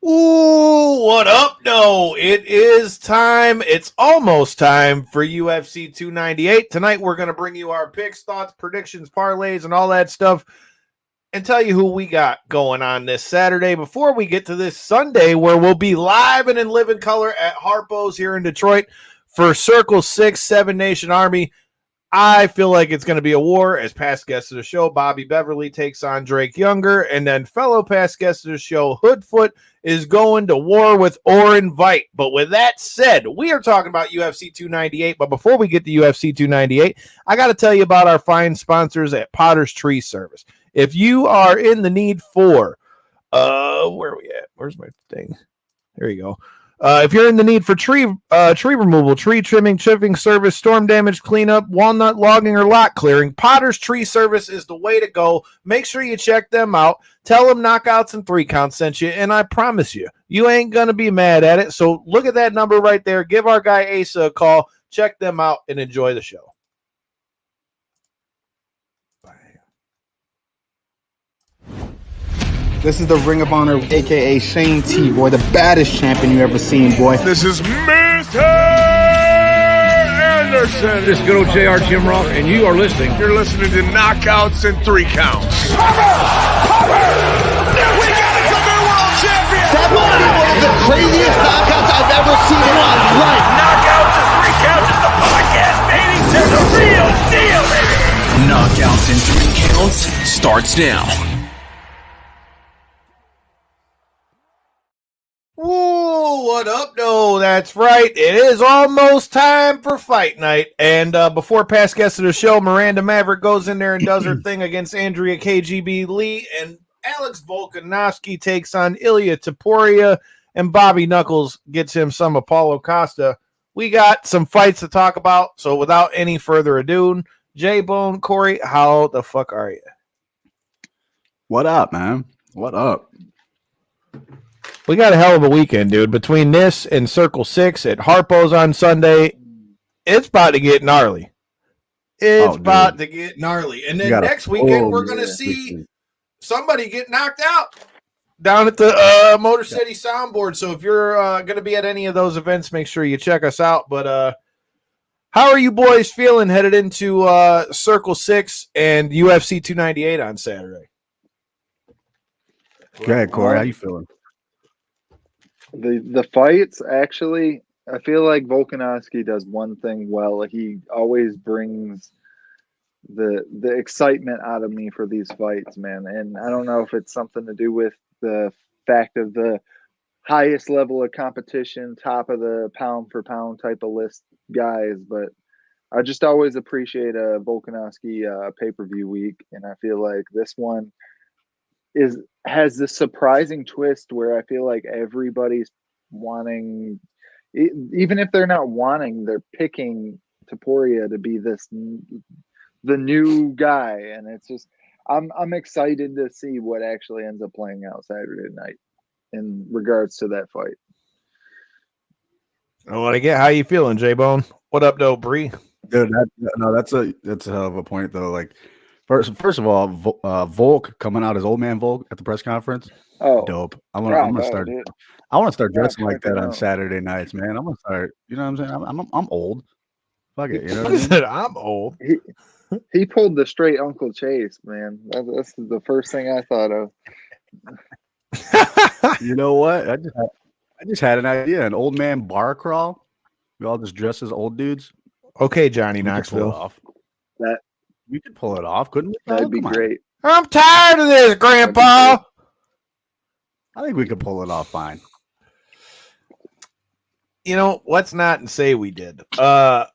Ooh, what up? No, it is time. It's almost time for UFC 298. Tonight, we're going to bring you our picks, thoughts, predictions, parlays, and all that stuff, and tell you who we got going on this Saturday before we get to this Sunday, where we'll be live and in living color at Harpo's here in Detroit for Circle 6 Seven Nation Army. I feel like it's going to be a war as past guest of the show, Bobby Beverly takes on Drake Younger, and then fellow past guest of the show, Hoodfoot, is going to war with Oren Veit. But with that said, we are talking about UFC 298. But before we get to UFC 298, I got to tell you about our fine sponsors at Potter's Tree Service. If you are in the need for, where are we at? Where's my thing? There you go. If you're in the need for tree removal, tree trimming, chipping service, storm damage cleanup, walnut logging, or lot clearing, Potter's Tree Service is the way to go. Make sure you check them out. Tell them Knockouts and 3 Count sent you, and I promise you, you ain't going to be mad at it. So look at that number right there. Give our guy Asa a call. Check them out and enjoy the show. This is the Ring of Honor, a.k.a. Shane T, boy, the baddest champion you ever seen, boy. This is Mr. Anderson. This is good old JR Jim Ross, and you are listening. You're listening to Knockouts and 3 Counts. Cover! We got a new world champion! That might be one of the craziest knockouts I've ever seen in my life. Knockouts and 3 Counts is the podcast, baby! It's the real deal, baby! Knockouts and 3 Counts starts now. Ooh, what up, no? That's right. It is almost time for fight night. And before past guest of the show, Miranda Maverick goes in there and does her thing against Andrea KGB Lee, and Alex Volkanovski takes on ILIA Topuria, and Bobby Knuckles gets him some of Paulo Costa. We got some fights to talk about, so without any further ado, J-Bone, Corey, how the fuck are you? What up, man? What up? We got a hell of a weekend, dude. Between this and Circle 6 at Harpo's on Sunday, it's about to get gnarly. It's about to get gnarly. And then next weekend, we're going to see somebody get knocked out down at the Motor City Soundboard. So if you're going to be at any of those events, make sure you check us out. But how are you boys feeling headed into Circle 6 and UFC 298 on Saturday? Go ahead, Corey. How you feeling? The fights, actually, I feel like Volkanovski does one thing well. He always brings the excitement out of me for these fights, man. And I don't know if it's something to do with the fact of the highest level of competition, top of the pound for pound type of list guys, but I just always appreciate a Volkanovski pay-per-view week, and I feel like this one has this surprising twist where I feel like everybody's wanting, even if they're not wanting, they're picking Topuria to be the new guy, and it's just I'm excited to see what actually ends up playing out Saturday night in regards to that fight. I want to get how you feeling, J-Bone. What up, though, Bree? Dude, that's a hell of a point, though. Like, First of all, Volk coming out as old man Volk at the press conference. Oh, dope! I'm gonna start. Dude. I want to start dressing like that on Saturday nights, man. I'm gonna start. You know what I'm saying? I'm old. Fuck it. You know what I mean? I'm old. He pulled the straight Uncle Chase, man. That's the first thing I thought of. You know what? I just had an idea. An old man bar crawl. We all just dress as old dudes. Okay, Johnny Knoxville. We could pull it off, couldn't we? That'd be great. I'm tired of this, Grandpa. I think we could pull it off fine. You know, let's not say we did. But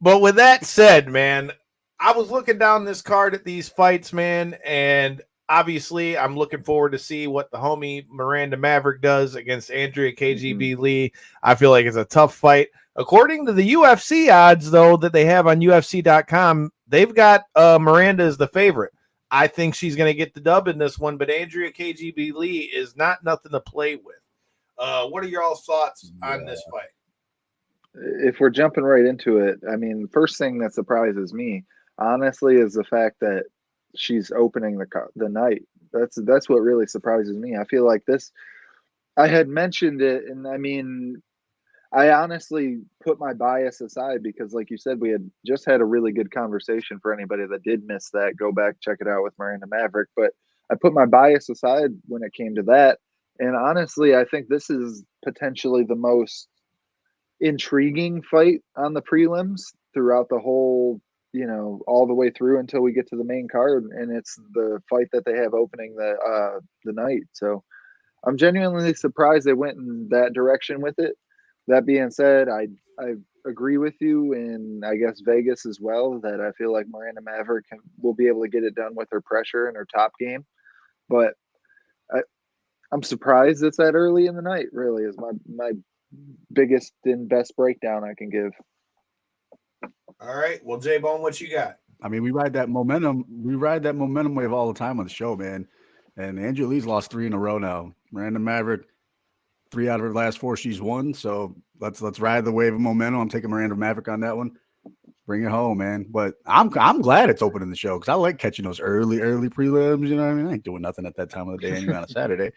with that said, man, I was looking down this card at these fights, man, and obviously I'm looking forward to see what the homie Miranda Maverick does against Andrea KGB Lee. I feel like it's a tough fight. According to the UFC odds, though, that they have on UFC.com, they've got Miranda as the favorite. I think she's going to get the dub in this one, but Andrea KGB Lee is not nothing to play with. What are your all thoughts on this fight? If we're jumping right into it, I mean, the first thing that surprises me, honestly, is the fact that she's opening the night. That's what really surprises me. I feel like this I had mentioned it, and I mean, I honestly put my bias aside because, like you said, we had just had a really good conversation. For anybody that did miss that, go back, check it out with Miranda Maverick. But I put my bias aside when it came to that. And honestly, I think this is potentially the most intriguing fight on the prelims throughout the whole, all the way through until we get to the main card. And it's the fight that they have opening the night. So I'm genuinely surprised they went in that direction with it. That being said, I agree with you, and I guess Vegas as well, that I feel like Miranda Maverick will be able to get it done with her pressure and her top game. But I'm surprised it's that early in the night, really, is my biggest and best breakdown I can give. All right. Well, J-Bone, what you got? I mean, we ride that momentum wave all the time on the show, man. And Andrea Lee's lost 3 in a row now. Miranda Maverick, 3 out of her last 4 she's won. So let's ride the wave of momentum. I'm taking Miranda Maverick on that one. Bring it home, man. But I'm glad it's opening the show because I like catching those early prelims. You know what I mean? I ain't doing nothing at that time of the day anyway on a Saturday.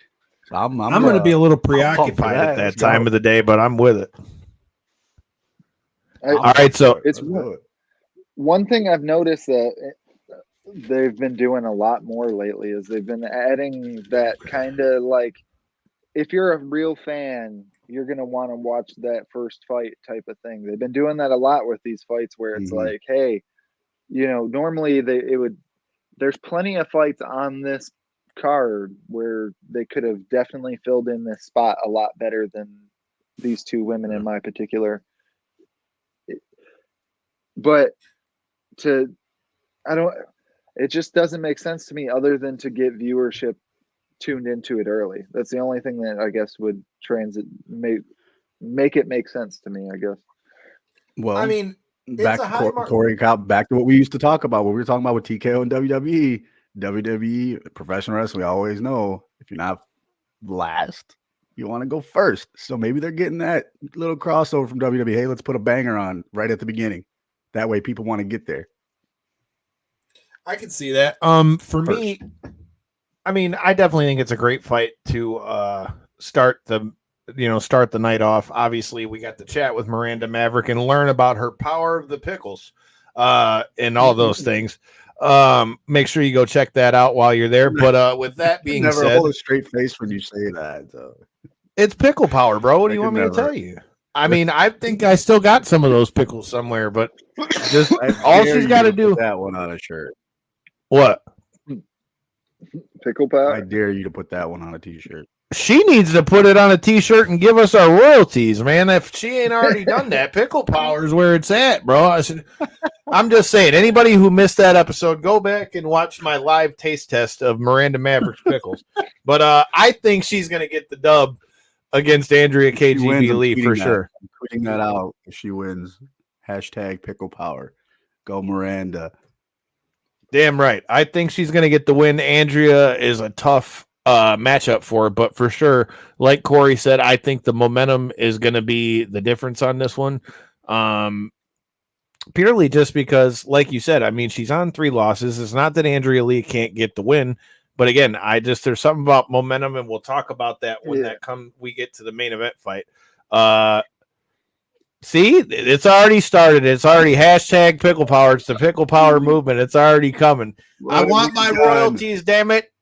So I'm going to be a little preoccupied at that time of the day, but I'm with it. All right, so it's one thing I've noticed that they've been doing a lot more lately is they've been adding that kind of like, if you're a real fan, you're going to want to watch that first fight type of thing. They've been doing that a lot with these fights where it's like, hey, normally there's plenty of fights on this card where they could have definitely filled in this spot a lot better than these 2 women in my particular. But it just doesn't make sense to me other than to get viewership tuned into it early. That's the only thing that I guess would make it make sense to me, I guess. Well, I mean, back to Corey Cobb, back to what we used to talk about, what we were talking about with TKO and WWE, professional wrestling. We always know if you're not last, you want to go first. So maybe they're getting that little crossover from WWE. Hey, let's put a banger on right at the beginning. That way people want to get there. I can see that. For me, I mean, I definitely think it's a great fight to start the night off. Obviously, we got to chat with Miranda Maverick and learn about her power of the pickles and all those things. Make sure you go check that out while you're there. But with that being never said, hold a straight face when you say that. It's pickle power, bro. What do you want me to tell you? I mean, I think I still got some of those pickles somewhere, but just all she's got to do that one on a shirt. What? Pickle power? I dare you to put that one on a t-shirt. She needs to put it on a t-shirt and give us our royalties, man. If she ain't already done that, pickle power is where it's at, bro. I'm just saying, anybody who missed that episode, go back and watch my live taste test of Miranda Maverick's pickles. But I think she's going to get the dub against Andrea KGB Lee for sure. I'm tweeting that out if she wins. Hashtag pickle power. Go Miranda. Damn right. I think she's going to get the win. Andrea is a tough matchup for her, but for sure, like Corey said, I think the momentum is going to be the difference on this one. Purely just because, like you said, I mean, she's on 3 losses. It's not that Andrea Lee can't get the win, but again, there's something about momentum, and we'll talk about that when we get to the main event fight. See, it's already started. It's already hashtag pickle power. It's the pickle power movement. It's already coming. I want my royalties, damn it.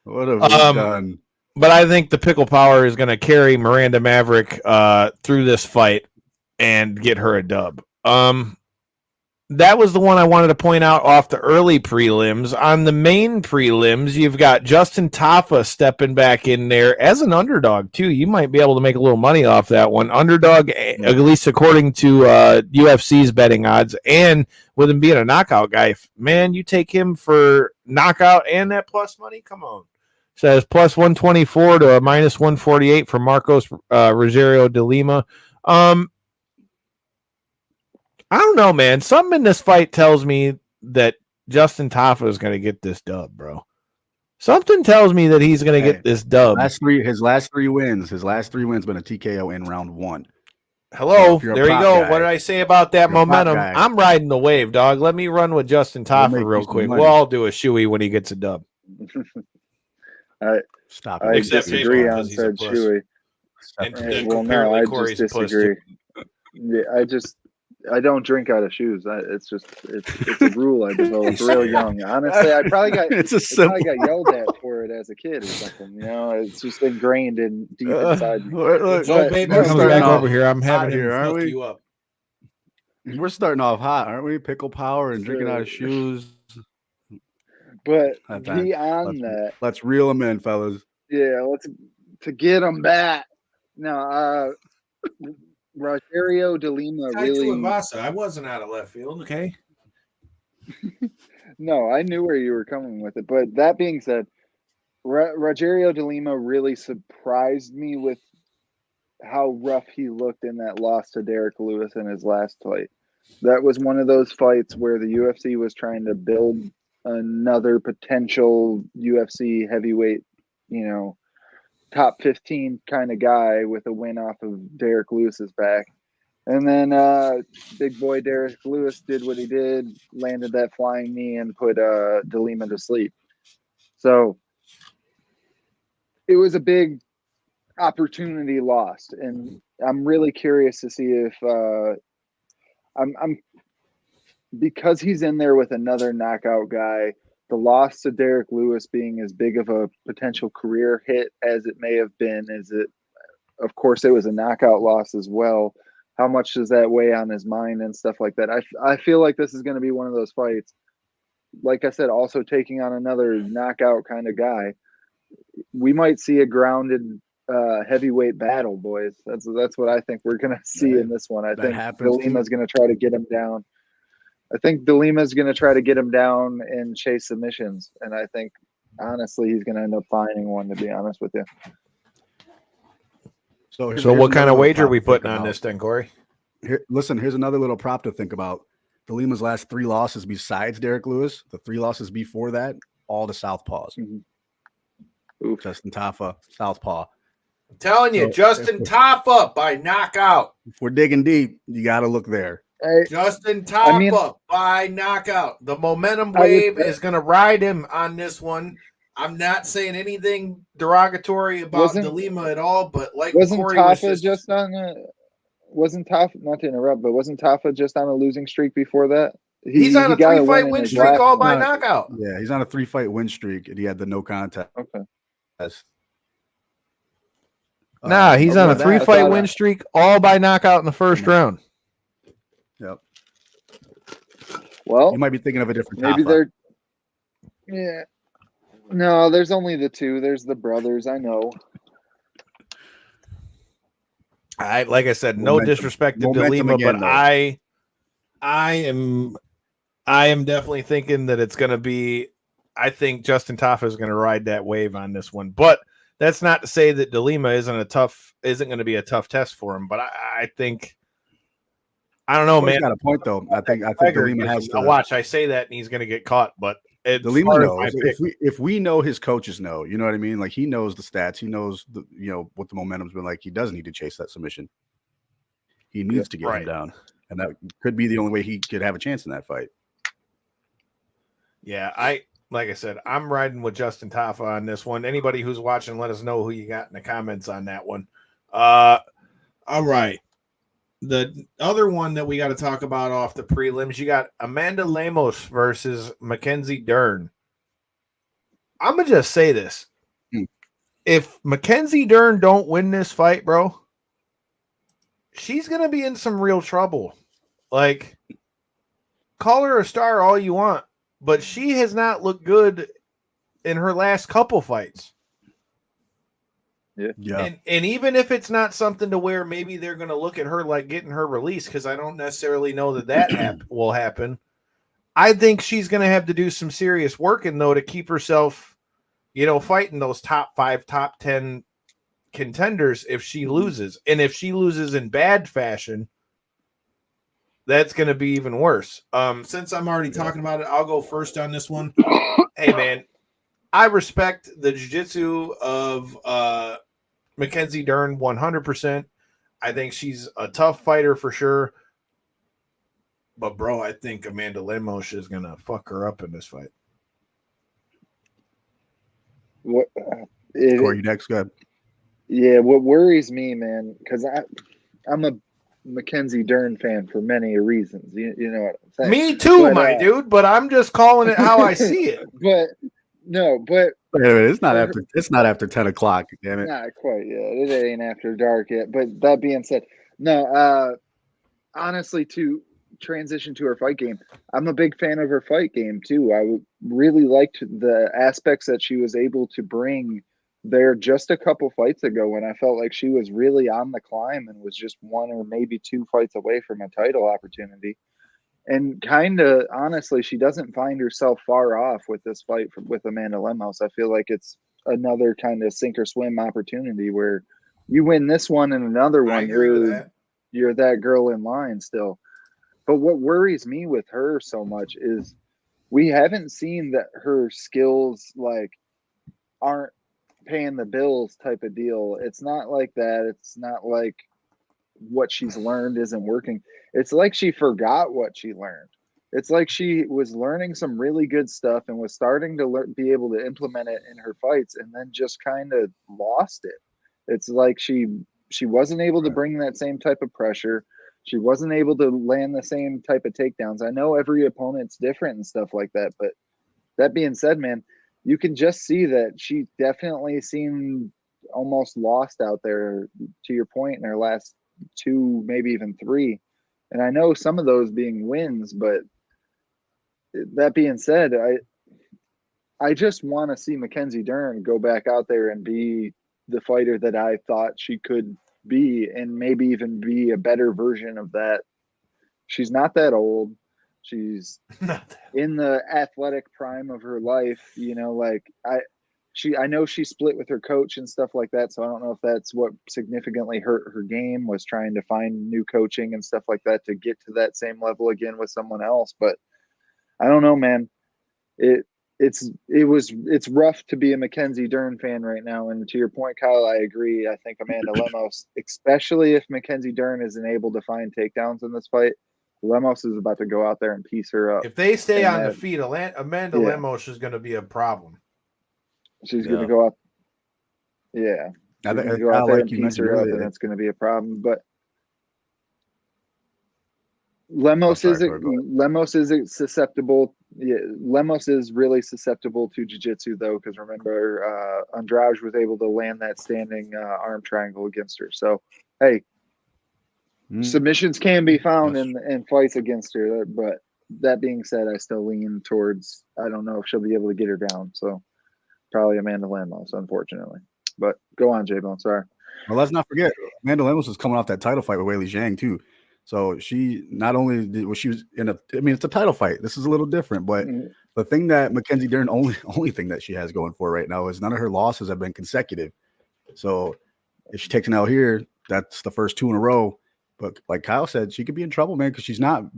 What have we done? But I think the pickle power is going to carry Miranda Maverick through this fight and get her a dub. That was the one I wanted to point out off the early prelims. On the main prelims, you've got Justin Tafa stepping back in there as an underdog, too. You might be able to make a little money off that one. Underdog, at least according to UFC's betting odds, and with him being a knockout guy, man, you take him for knockout and that plus money? Come on. Says plus 124 to a minus 148 for Marcos Rogerio de Lima. I don't know, man. Something in this fight tells me that Justin Tafa is going to get this dub, bro. Something tells me that he's going to get this dub. His last three wins been a TKO in round 1. Hello, there you go. What did I say about that momentum? I'm riding the wave, dog. Let me run with Justin Tafa real quick. We'll all do a shoey when he gets a dub. All right. Stop I it. Except disagree Jason, on because he's a said puss. Chewy. And Well, no, apparently I Corey's just a puss, disagree. too. Yeah, I don't drink out of shoes. It's a rule I developed real young. Honestly, I probably got yelled at for it as a kid or something. You know, it's just ingrained in deep inside me. So, baby, we're comes starting back off over here. I'm having hot him here, aren't fuck we? you up. We're starting off hot, aren't we? Pickle power and drinking out of shoes. But beyond that, let's reel them in, fellas. Yeah, to get them back. Now, Rogerio de Lima really. I wasn't out of left field, okay? No, I knew where you were coming with it. But that being said, Rogerio de Lima really surprised me with how rough he looked in that loss to Derek Lewis in his last fight. That was one of those fights where the UFC was trying to build another potential UFC heavyweight, top 15 kind of guy with a win off of Derek Lewis's back. And then big boy Derek Lewis did what he did, landed that flying knee and put De Lima to sleep. So it was a big opportunity lost. And I'm really curious to see if I'm because he's in there with another knockout guy, the loss to Derek Lewis being as big of a potential career hit as it may have been, of course, it was a knockout loss as well. How much does that weigh on his mind and stuff like that? I feel like this is going to be one of those fights. Like I said, also taking on another knockout kind of guy. We might see a grounded heavyweight battle, boys. That's what I think we're going to see in this one. I think De Lima's going to try to get him down. I think De Lima's going to try to get him down and chase submissions. And I think, honestly, he's going to end up finding one, to be honest with you. So what kind of wager are we putting on this then, Corey? Here's another little prop to think about. De Lima's last 3 losses besides Derek Lewis, the 3 losses before that, all to southpaws. Mm-hmm. Justin Tafa, southpaw. I'm telling you, Justin Tafa by knockout. If we're digging deep, you got to look there. Justin Tafa by knockout. The momentum wave is going to ride him on this one. I'm not saying anything derogatory about De Lima at all, but like Corey Tafa wasn't Tafa, not to interrupt, but wasn't Tafa just on a losing streak before that? He's on a 3-fight win streak all by knockout. Yeah, he's on a 3-fight win streak, and he had the no contest. Okay. Nah, he's on a 3-fight win streak all by knockout in the first round. Yep. Well, you might be thinking of a different maybe Tafa. Yeah. No, there's only the 2. There's the brothers. I know. Like I said, no disrespect to De Lima, but I am definitely thinking that it's going to be. I think Justin Tafa is going to ride that wave on this one, but that's not to say that De Lima isn't going to be a tough test for him. But I think. I don't know, man. He's got a point though. I think De Lima has to watch. I say that and he's going to get caught, but De Lima knows. If we know, his coaches know. You know what I mean? Like he knows the stats. He knows what the momentum's been like. He doesn't need to chase that submission. He needs to get him down, and that could be the only way he could have a chance in that fight. Yeah, like I said, I'm riding with Justin Tafa on this one. Anybody who's watching, let us know who you got in the comments on that one. All right. The other one that we got to talk about off the prelims, you got Amanda Lemos versus Mackenzie Dern. I'm going to just say this. If Mackenzie Dern don't win this fight, bro, she's going to be in some real trouble. Like, call her a star all you want, but she has not looked good in her last couple fights. Yeah. And even if it's not something to where maybe they're going to look at her like getting her released, because I don't necessarily know that will happen. I think she's going to have to do some serious working, though, to keep herself, fighting those top 5, top 10 contenders if she loses. And if she loses in bad fashion, that's going to be even worse. Since I'm already talking about it, I'll go first on this one. Hey, man, I respect the jiu-jitsu of Mackenzie Dern 100%. I think she's a tough fighter for sure. But, bro, I think Amanda Lemos is going to fuck her up in this fight. What? Corey, next, go ahead. Yeah, what worries me, man, because I'm a Mackenzie Dern fan for many reasons. You know what I'm saying? Me too, my dude, but I'm just calling it how I see it. But wait a minute, it's not after 10 o'clock, damn it. Not quite yet. It ain't after dark yet. But that being said, no, honestly, to transition to her fight game, I'm a big fan of her fight game too. I really liked the aspects that she was able to bring there just a couple fights ago when I felt like she was really on the climb and was just one or maybe two fights away from a title opportunity. And kind of honestly, she doesn't find herself far off with this fight with Amanda Lemos. I feel like it's another kind of sink or swim opportunity where you win this one and another one, you're that girl in line still. But what worries me with her so much is we haven't seen that her skills like aren't paying the bills type of deal. It's not like that. It's not like what she's learned isn't working. It's like she forgot what she learned. It's like she was learning some really good stuff and was starting to be able to implement it in her fights and then just kind of lost it. It's like she wasn't able to bring that same type of pressure. She wasn't able to land the same type of takedowns. I know every opponent's different and stuff like that, but that being said, man, you can just see that she definitely seemed almost lost out there, to your point, in her last two, maybe even three. And I know some of those being wins, but that being said, I just want to see Mackenzie Dern go back out there and be the fighter that I thought she could be, and maybe even be a better version of that. She's not that old. She's in the athletic prime of her life, you know, like I know she split with her coach and stuff like that. So I don't know if that's what significantly hurt her game, was trying to find new coaching and stuff like that to get to that same level again with someone else. But I don't know, man. It's rough to be a Mackenzie Dern fan right now. And to your point, Kyle, I agree. I think Amanda Lemos, especially if Mackenzie Dern isn't able to find takedowns in this fight, Lemos is about to go out there and piece her up. If they stay on the feet, Amanda Lemos is going to be a problem. She's going to go up. Yeah. She's going to go out there and piece her up, and that's going to be a problem. But Lemos is susceptible. Yeah, Lemos is really susceptible to jiu-jitsu, though, because remember, Andrade was able to land that standing arm triangle against her. So, hey, submissions can be found in fights against her. But that being said, I still lean towards, I don't know if she'll be able to get her down. So, probably Amanda Lemos, unfortunately. But go on, J-Bone. Sorry. Well, let's not forget, Amanda Lemos was coming off that title fight with Weili Zhang, too. So she not only was she was in it's a title fight. This is a little different, but the thing that Mackenzie Dern only thing that she has going for right now is none of her losses have been consecutive. So if she takes an L here, that's the first two in a row. But like Kyle said, she could be in trouble, man, because she's not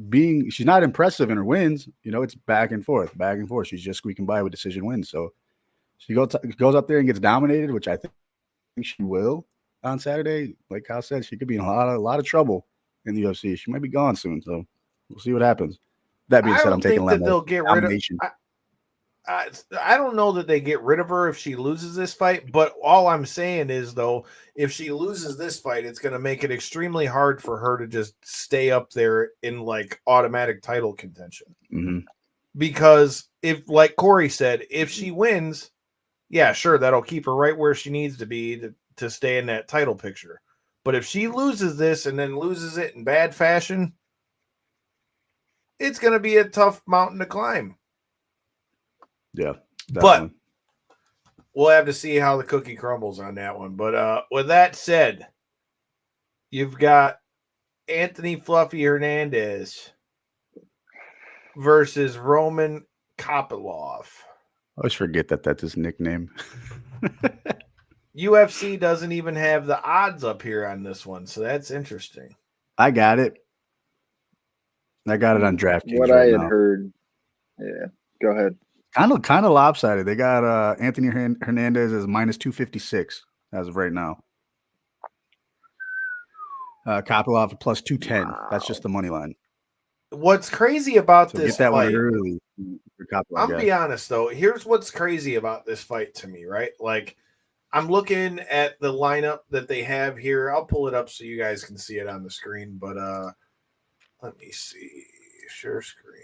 impressive in her wins. You know, it's back and forth. She's just squeaking by with decision wins. So she goes up there and gets dominated, which I think she will on Saturday. Like Kyle said, she could be in a lot of trouble in the UFC. She might be gone soon, so we'll see what happens. That being said, I'm taking Lemos. They'll get rid of. I don't know that they get rid of her if she loses this fight, but all I'm saying is, though, if she loses this fight, it's going to make it extremely hard for her to just stay up there in like automatic title contention. Mm-hmm. Because if, like Corey said, if she wins, yeah, sure, that'll keep her right where she needs to be to stay in that title picture. But if she loses this and then loses it in bad fashion, it's going to be a tough mountain to climb. Yeah. Definitely. But we'll have to see how the cookie crumbles on that one. But with that said, you've got Anthony Fluffy Hernandez versus Roman Kopylov. I always forget that that's his nickname. UFC doesn't even have the odds up here on this one, so that's interesting. I got it on DraftKings. What I had heard, yeah. Go ahead. Kind of lopsided. They got Anthony Hernandez as minus 256 as of right now. Kopylov plus 210. Wow. That's just the money line. What's crazy about this get that fight? One early. I'll be honest though. Here's what's crazy about this fight to me, right? Like, I'm looking at the lineup that they have here. I'll pull it up so you guys can see it on the screen, but let me see. Share screen.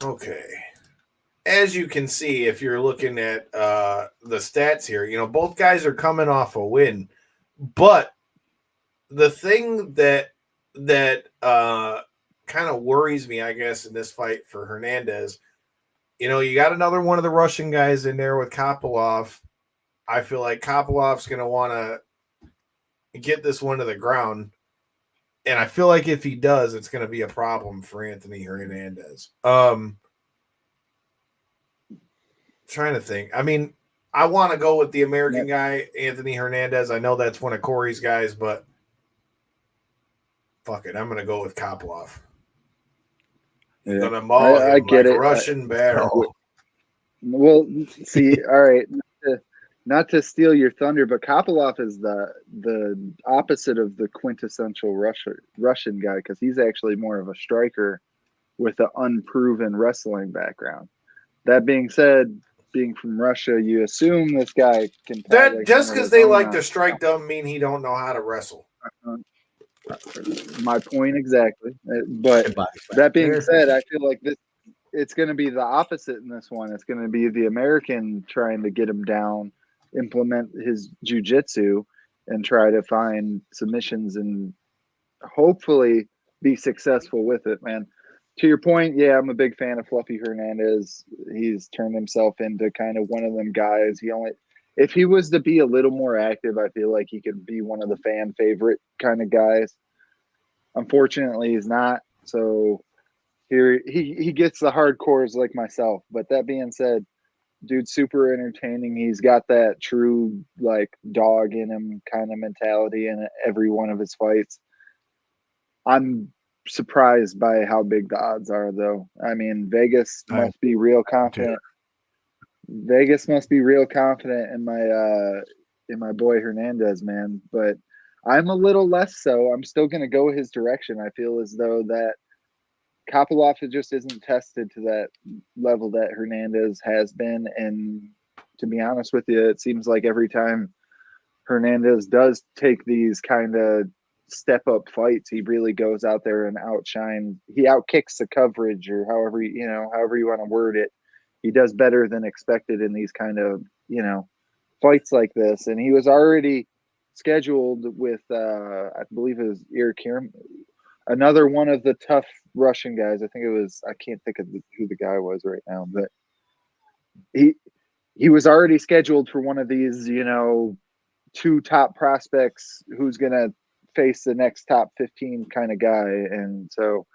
Okay. As you can see, if you're looking at the stats here, you know, both guys are coming off a win. But the thing that kind of worries me, I guess, in this fight for Hernandez, you know, you got another one of the Russian guys in there with Kopylov. I feel like Kopilov's going to want to get this one to the ground. And I feel like if he does, it's going to be a problem for Anthony Hernandez. Trying to think. I mean, I want to go with the American guy, Anthony Hernandez. I know that's one of Corey's guys, but fuck it. I'm going to go with Kopylov. Yeah. Going to maul him I get like it. Russian barrel. Well, see, all right. Not to steal your thunder, but Kopylov is the opposite of the quintessential Russian guy because he's actually more of a striker with an unproven wrestling background. That being said, being from Russia, you assume this guy can. That just because they like to strike doesn't mean he don't know how to wrestle. My point exactly. But that being said, I feel like it's going to be the opposite in this one. It's going to be the American trying to get him down, implement his jiu-jitsu, and try to find submissions and hopefully be successful with it, man. To your point, yeah, I'm a big fan of Fluffy Hernandez. He's turned himself into kind of one of them guys. If he was to be a little more active, I feel like he could be one of the fan favorite kind of guys. Unfortunately, he's not. So here he gets the hardcores like myself. But that being said, dude's super entertaining. He's got that true like dog in him kind of mentality in every one of his fights. I'm surprised by how big the odds are, though. I mean, Vegas must be real confident. Vegas must be real confident in my boy Hernandez, man. But I'm a little less so. I'm still going to go his direction. I feel as though that Kopylov just isn't tested to that level that Hernandez has been. And to be honest with you, it seems like every time Hernandez does take these kind of step up fights, he really goes out there and outshines. He outkicks the coverage, or however you want to word it. He does better than expected in these kind of fights like this. And he was already scheduled with I believe it was Irkir, another one of the tough Russian guys. I think it was, I can't think of who the guy was right now, but he was already scheduled for one of these two top prospects who's gonna face the next top 15 kind of guy. And so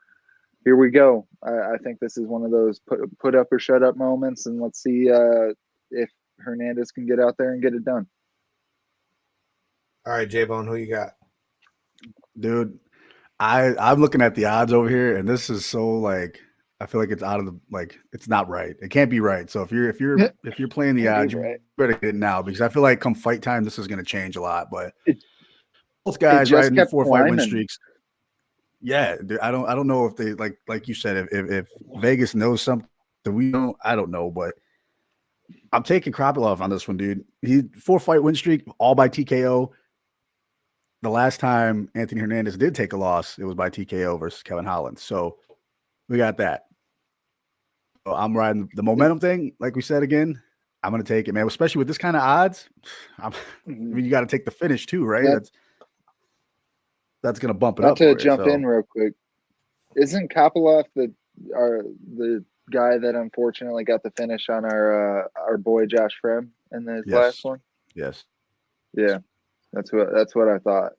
here we go. I think this is one of those put up or shut up moments, and let's see if Hernandez can get out there and get it done. All right, J-Bone, who you got? Dude, I'm looking at the odds over here, and this is so like, I feel like it's out of the, like, it's not right. It can't be right. So if you're playing the odds, you better get it now, because I feel like come fight time, this is going to change a lot. But both guys riding 4 or 5 win streaks. Yeah, dude, I don't know if they like you said, if Vegas knows something that we don't, I don't know, but I'm taking Kopylov on this one, dude. He 4-fight win streak, all by TKO. The last time Anthony Hernandez did take a loss, it was by TKO versus Kevin Holland. So we got that. So I'm riding the momentum thing. Like we said again, I'm going to take it, man. Especially with this kind of odds. I mean, you got to take the finish too, right? Yeah. That's going to bump it up. To jump in real quick, isn't Kopylov the guy that unfortunately got the finish on our boy Josh Frem in the last one? Yes. Yeah, that's what I thought.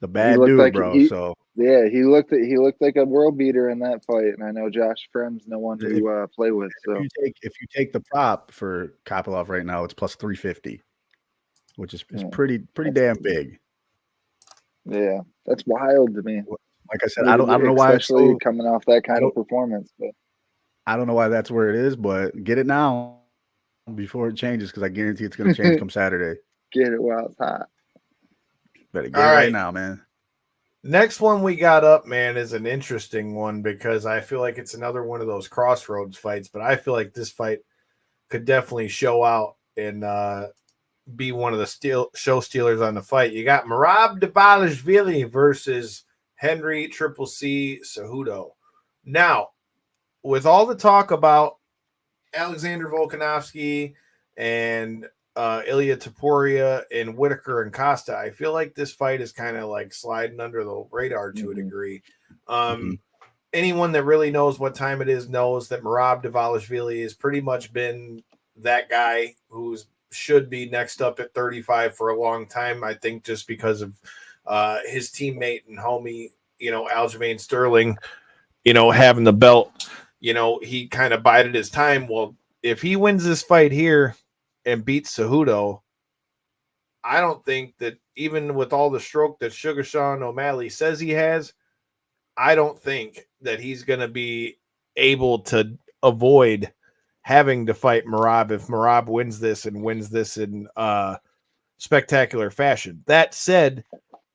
The bad dude, like bro. He looked like a world beater in that fight, and I know Josh Frem's no one to play with. So if you take the prop for Kopylov right now, it's plus 350, which is pretty damn big. Yeah, that's wild to me. Like I said, I don't know why, especially coming off that kind of performance. But I don't know why that's where it is. But get it now before it changes, because I guarantee it's going to change come Saturday. Get it while it's hot. Better get it right now, man. Next one we got up, man, is an interesting one, because I feel like it's another one of those crossroads fights. But I feel like this fight could definitely show out and be one of the show stealers on the fight. You got Merab Dvalishvili versus Henry Triple C Cejudo. Now, with all the talk about Alexander Volkanovski and ILIA Topuria and Whittaker and Costa, I feel like this fight is kind of like sliding under the radar to a degree. Anyone that really knows what time it is knows that Merab Dvalishvili has pretty much been that guy who's should be next up at 35 for a long time. I think just because of his teammate and homie, Aljamain Sterling, having the belt, he kind of bided his time. Well, if he wins this fight here and beats Cejudo, I don't think that even with all the stroke that Sugar Sean O'Malley says he has, I don't think that he's going to be able to avoid having to fight Merab if Merab wins this in spectacular fashion. That said,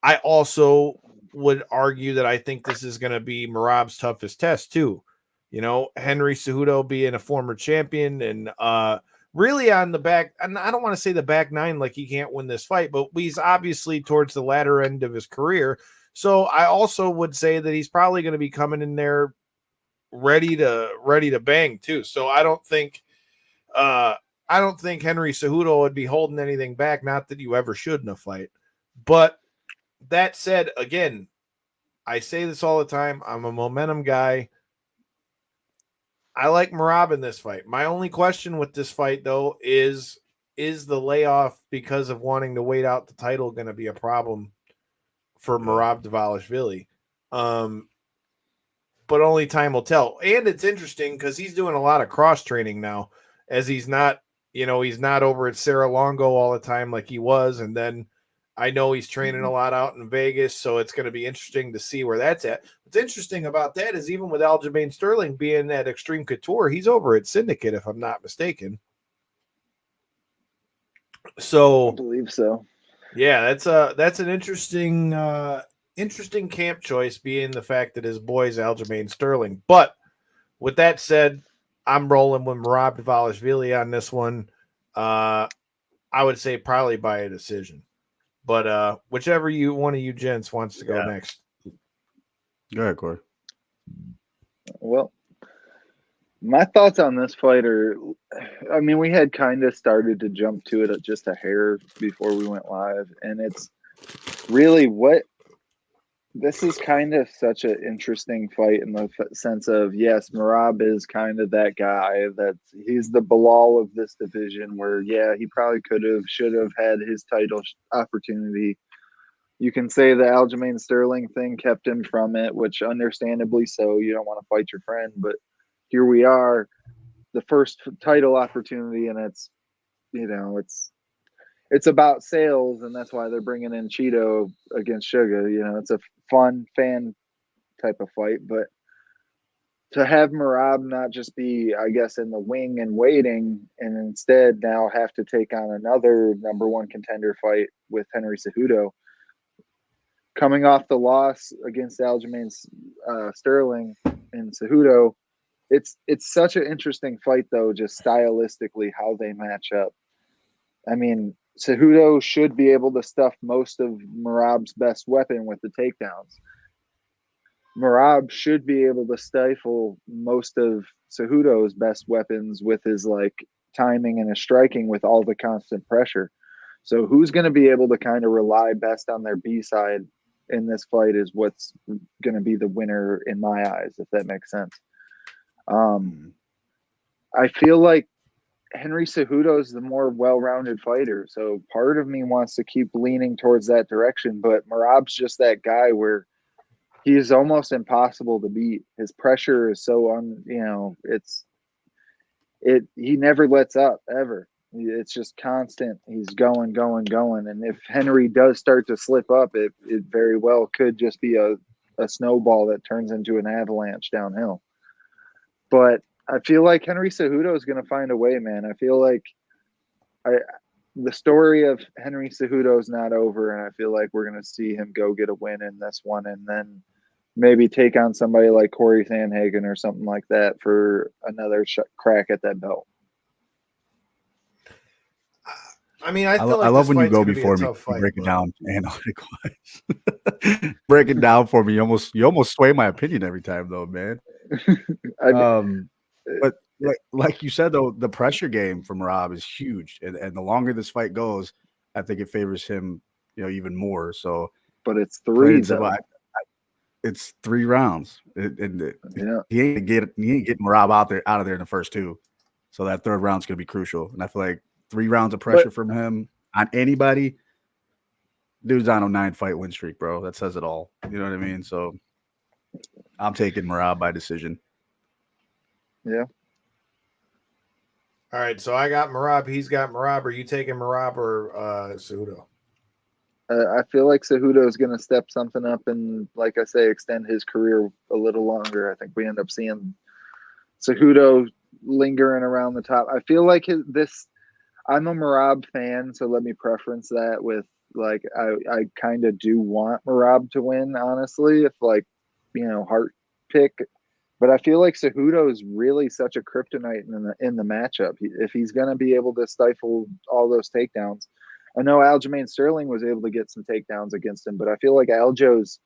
I also would argue that I think this is going to be Merab's toughest test too. Henry Cejudo being a former champion and really on the back, and I don't want to say the back nine like he can't win this fight, but he's obviously towards the latter end of his career. So I also would say that he's probably going to be coming in there ready to bang too. So I don't think Henry Cejudo would be holding anything back. Not that you ever should in a fight, but that said, again, I say this all the time. I'm a momentum guy. I like Merab in this fight. My only question with this fight though is the layoff because of wanting to wait out the title going to be a problem for Merab Dvalishvili? But only time will tell. And it's interesting because he's doing a lot of cross training now, as he's not over at Serra Longo all the time like he was. And then I know he's training a lot out in Vegas, so it's going to be interesting to see where that's at. What's interesting about that is even with Aljamain Sterling being at Extreme Couture, he's over at Syndicate, if I'm not mistaken. So I believe so. Yeah, that's an interesting camp choice, being the fact that his boy's Aljamain Sterling. But with that said, I'm rolling with Merab Dvalishvili on this one. I would say probably by a decision. But whichever one of you gents wants to go next. Go ahead, Corey. Well, my thoughts on this fight are, I mean, we had kind of started to jump to it just a hair before we went live. And it's really this is kind of such an interesting fight in the sense of, yes, Merab is kind of that guy he's the Bilal of this division where, he probably should have had his title opportunity. You can say the Aljamain Sterling thing kept him from it, which understandably so. You don't want to fight your friend, but here we are, the first title opportunity, and it's about sales, and that's why they're bringing in Cheeto against Sugar. It's a fun fan type of fight, but to have Merab not just be, I guess, in the wing and waiting, and instead now have to take on another number one contender fight with Henry Cejudo, coming off the loss against Aljamain Sterling and Cejudo, it's such an interesting fight though, just stylistically how they match up. I mean, Cejudo should be able to stuff most of Merab's best weapon with the takedowns. Merab should be able to stifle most of Cejudo's best weapons with his timing and his striking with all the constant pressure. So who's going to be able to kind of rely best on their B side in this fight is what's going to be the winner in my eyes, if that makes sense. I feel like Henry Cejudo is the more well-rounded fighter, so part of me wants to keep leaning towards that direction, but Merab's just that guy where he is almost impossible to beat. His pressure is so he never lets up ever. It's just constant. He's going. And if Henry does start to slip up, it very well could just be a snowball that turns into an avalanche downhill. But I feel like Henry Cejudo is going to find a way, man. I feel like the story of Henry Cejudo is not over, and I feel like we're going to see him go get a win in this one and then maybe take on somebody like Corey Sandhagen or something like that for another crack at that belt. I mean, I feel like I love this when you fight's go gonna be a before me, tough you fight, break it but- down analytic-wise. Break it down for me. You almost sway my opinion every time, though, man. But like you said, though, the pressure game from Rob is huge, and the longer this fight goes, I think it favors him, even more. So, but it's 3 though. It's 3 rounds. Yeah, he ain't getting Rob out of there in the first 2. So that third round's gonna be crucial. And I feel like 3 rounds of pressure from him on anybody. Dude's on a 9-fight win streak, bro. That says it all. You know what I mean? So I'm taking Merab by decision. Yeah. All right, so I got Merab. He's got Merab. Are you taking Merab or Cejudo? I feel like Cejudo is going to step something up and, like I say, extend his career a little longer. I think we end up seeing Cejudo lingering around the top. I feel like I'm a Merab fan, so let me preference that with, like, I kind of do want Merab to win, honestly, if, like, heart pick. But I feel like Cejudo is really such a kryptonite in the matchup. If he's going to be able to stifle all those takedowns. I know Aljamain Sterling was able to get some takedowns against him, but I feel like Aljo's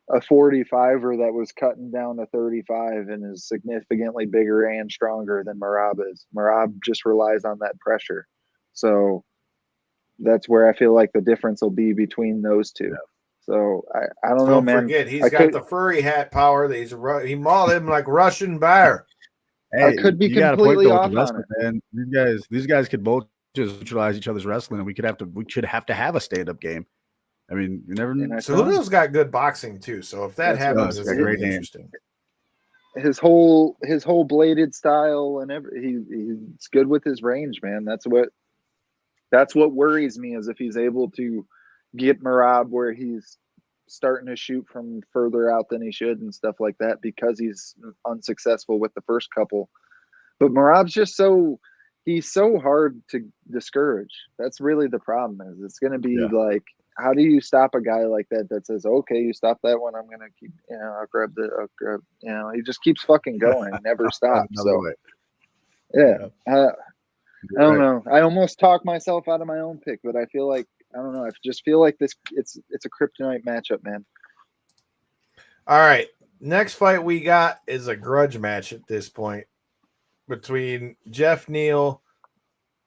a 45er that was cutting down to 35 and is significantly bigger and stronger than Merab is. Merab just relies on that pressure. So that's where I feel like the difference will be between those two. So I don't know, man. Forget, he's got the furry hat power. That he mauled him like Russian bear. Hey, I could be completely off on it. Man. These guys could both just neutralize each other's wrestling, and we should have to have a stand-up game. I mean, you never know. Cejudo's got good boxing too, so if that happens, it's great interesting. His whole bladed style and he's good with his range, man. That's what worries me, is if he's able to get Merab where he's starting to shoot from further out than he should and stuff like that, because he's unsuccessful with the first couple. But Merab's just he's so hard to discourage. That's really the problem. Is it's going to be like, how do you stop a guy like that says, okay, you stop that one, I'm going to keep, I'll grab, he just keeps fucking going, never stops. So, I don't know. I almost talk myself out of my own pick, but I feel like, I don't know. I just feel like it's a kryptonite matchup, man. All right. Next fight we got is a grudge match at this point between Jeff Neal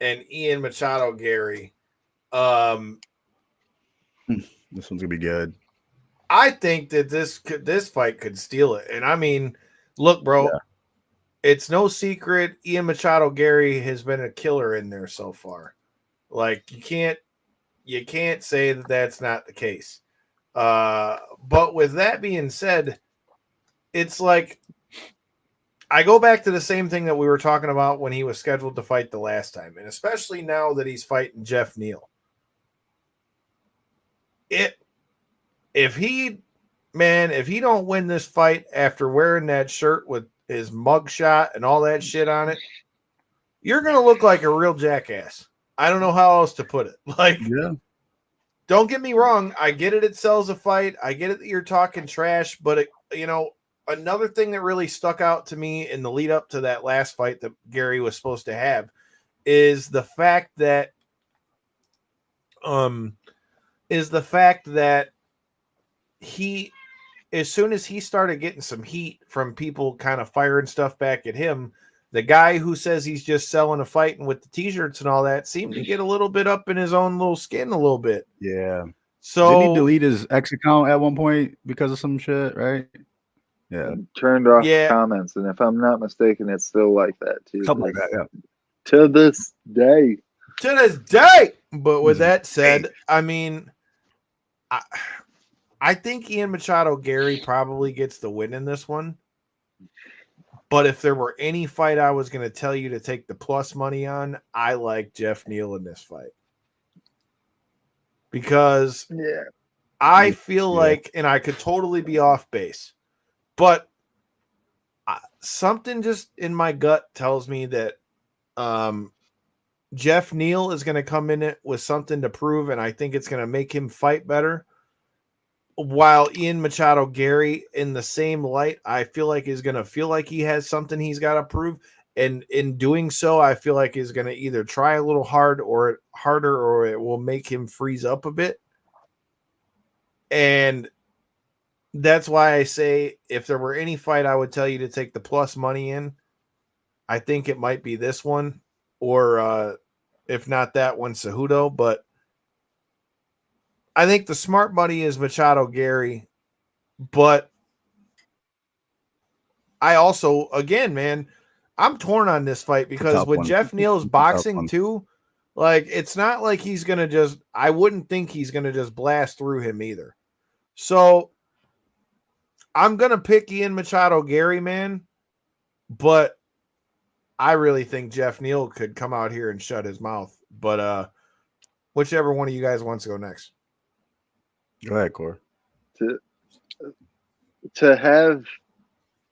and Ian Machado Gary. This one's gonna be good. I think that this fight could steal it. And I mean, look, bro, it's no secret Ian Machado Gary has been a killer in there so far. Like, you can't say that that's not the case. But with that being said, it's like, I go back to the same thing that we were talking about when he was scheduled to fight the last time, and especially now that he's fighting Jeff Neal. If he don't win this fight after wearing that shirt with his mugshot and all that shit on it, you're going to look like a real jackass. I don't know how else to put it. Like, don't get me wrong. I get it. It sells a fight. I get it that you're talking trash, but another thing that really stuck out to me in the lead up to that last fight that Gary was supposed to have is the fact that, he, as soon as he started getting some heat from people kind of firing stuff back at him, the guy who says he's just selling a fight and with the t-shirts and all that seemed to get a little bit up in his own little skin a little bit. Yeah. So didn't he delete his X account at one point because of some shit, right? Yeah. Turned off comments, and if I'm not mistaken, it's still like that too. Something like that, yeah. To this day. But with that said, I mean, I think Ian Machado Gary probably gets the win in this one. But if there were any fight I was going to tell you to take the plus money on, I like Jeff Neal in this fight. Because I feel like, and I could totally be off base, but something just in my gut tells me that Jeff Neal is going to come in it with something to prove, and I think it's going to make him fight better. While Ian Machado Gary, in the same light, I feel like is going to feel like he has something he's got to prove. And in doing so, I feel like he's going to either try a little harder, or it will make him freeze up a bit. And that's why I say if there were any fight I would tell you to take the plus money in, I think it might be this one, or if not that one, Cejudo. But I think the smart money is Machado Gary. But I also, again, man, I'm torn on this fight because with Jeff Neal's boxing too, like it's not like he's going to just, I wouldn't think he's going to just blast through him either. So I'm going to pick Ian Machado Gary, man, but I really think Jeff Neal could come out here and shut his mouth. But whichever one of you guys wants to go next. Go ahead, Core. To have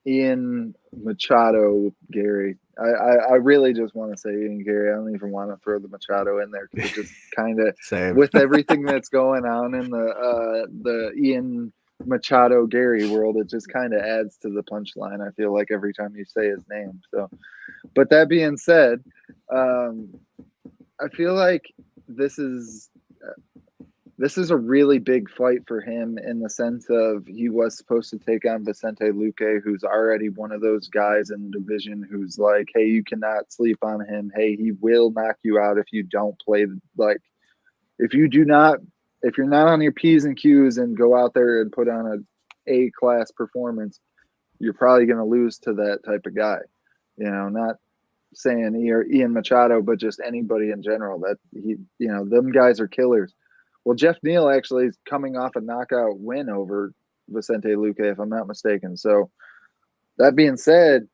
Ian Machado Gary, I really just want to say Ian Gary. I don't even want to throw the Machado in there because it just kind of with everything that's going on in the Ian Machado Gary world, it just kind of adds to the punchline. I feel like every time you say his name. So, but that being said, I feel like this is a really big fight for him in the sense of he was supposed to take on Vicente Luque, who's already one of those guys in the division who's like, hey, you cannot sleep on him. Hey, he will knock you out if you don't play. Like, if you're not on your P's and Q's and go out there and put on a A-class performance, you're probably going to lose to that type of guy. Not saying Ian Machado, but just anybody in general. That them guys are killers. Well, Jeff Neal actually is coming off a knockout win over Vicente Luque, if I'm not mistaken. So that being said,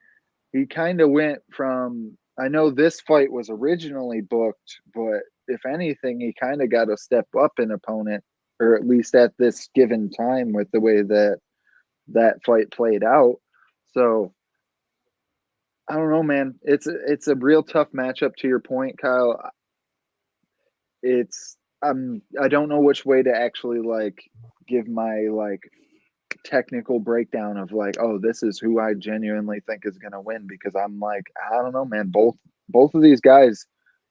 he kind of went from, I know this fight was originally booked, but if anything, he kind of got a step up in opponent, or at least at this given time with the way that fight played out. So I don't know, man. It's a real tough matchup to your point, Kyle. I don't know which way to actually give my technical breakdown of oh, this is who I genuinely think is going to win, because I'm I don't know, man. Both of these guys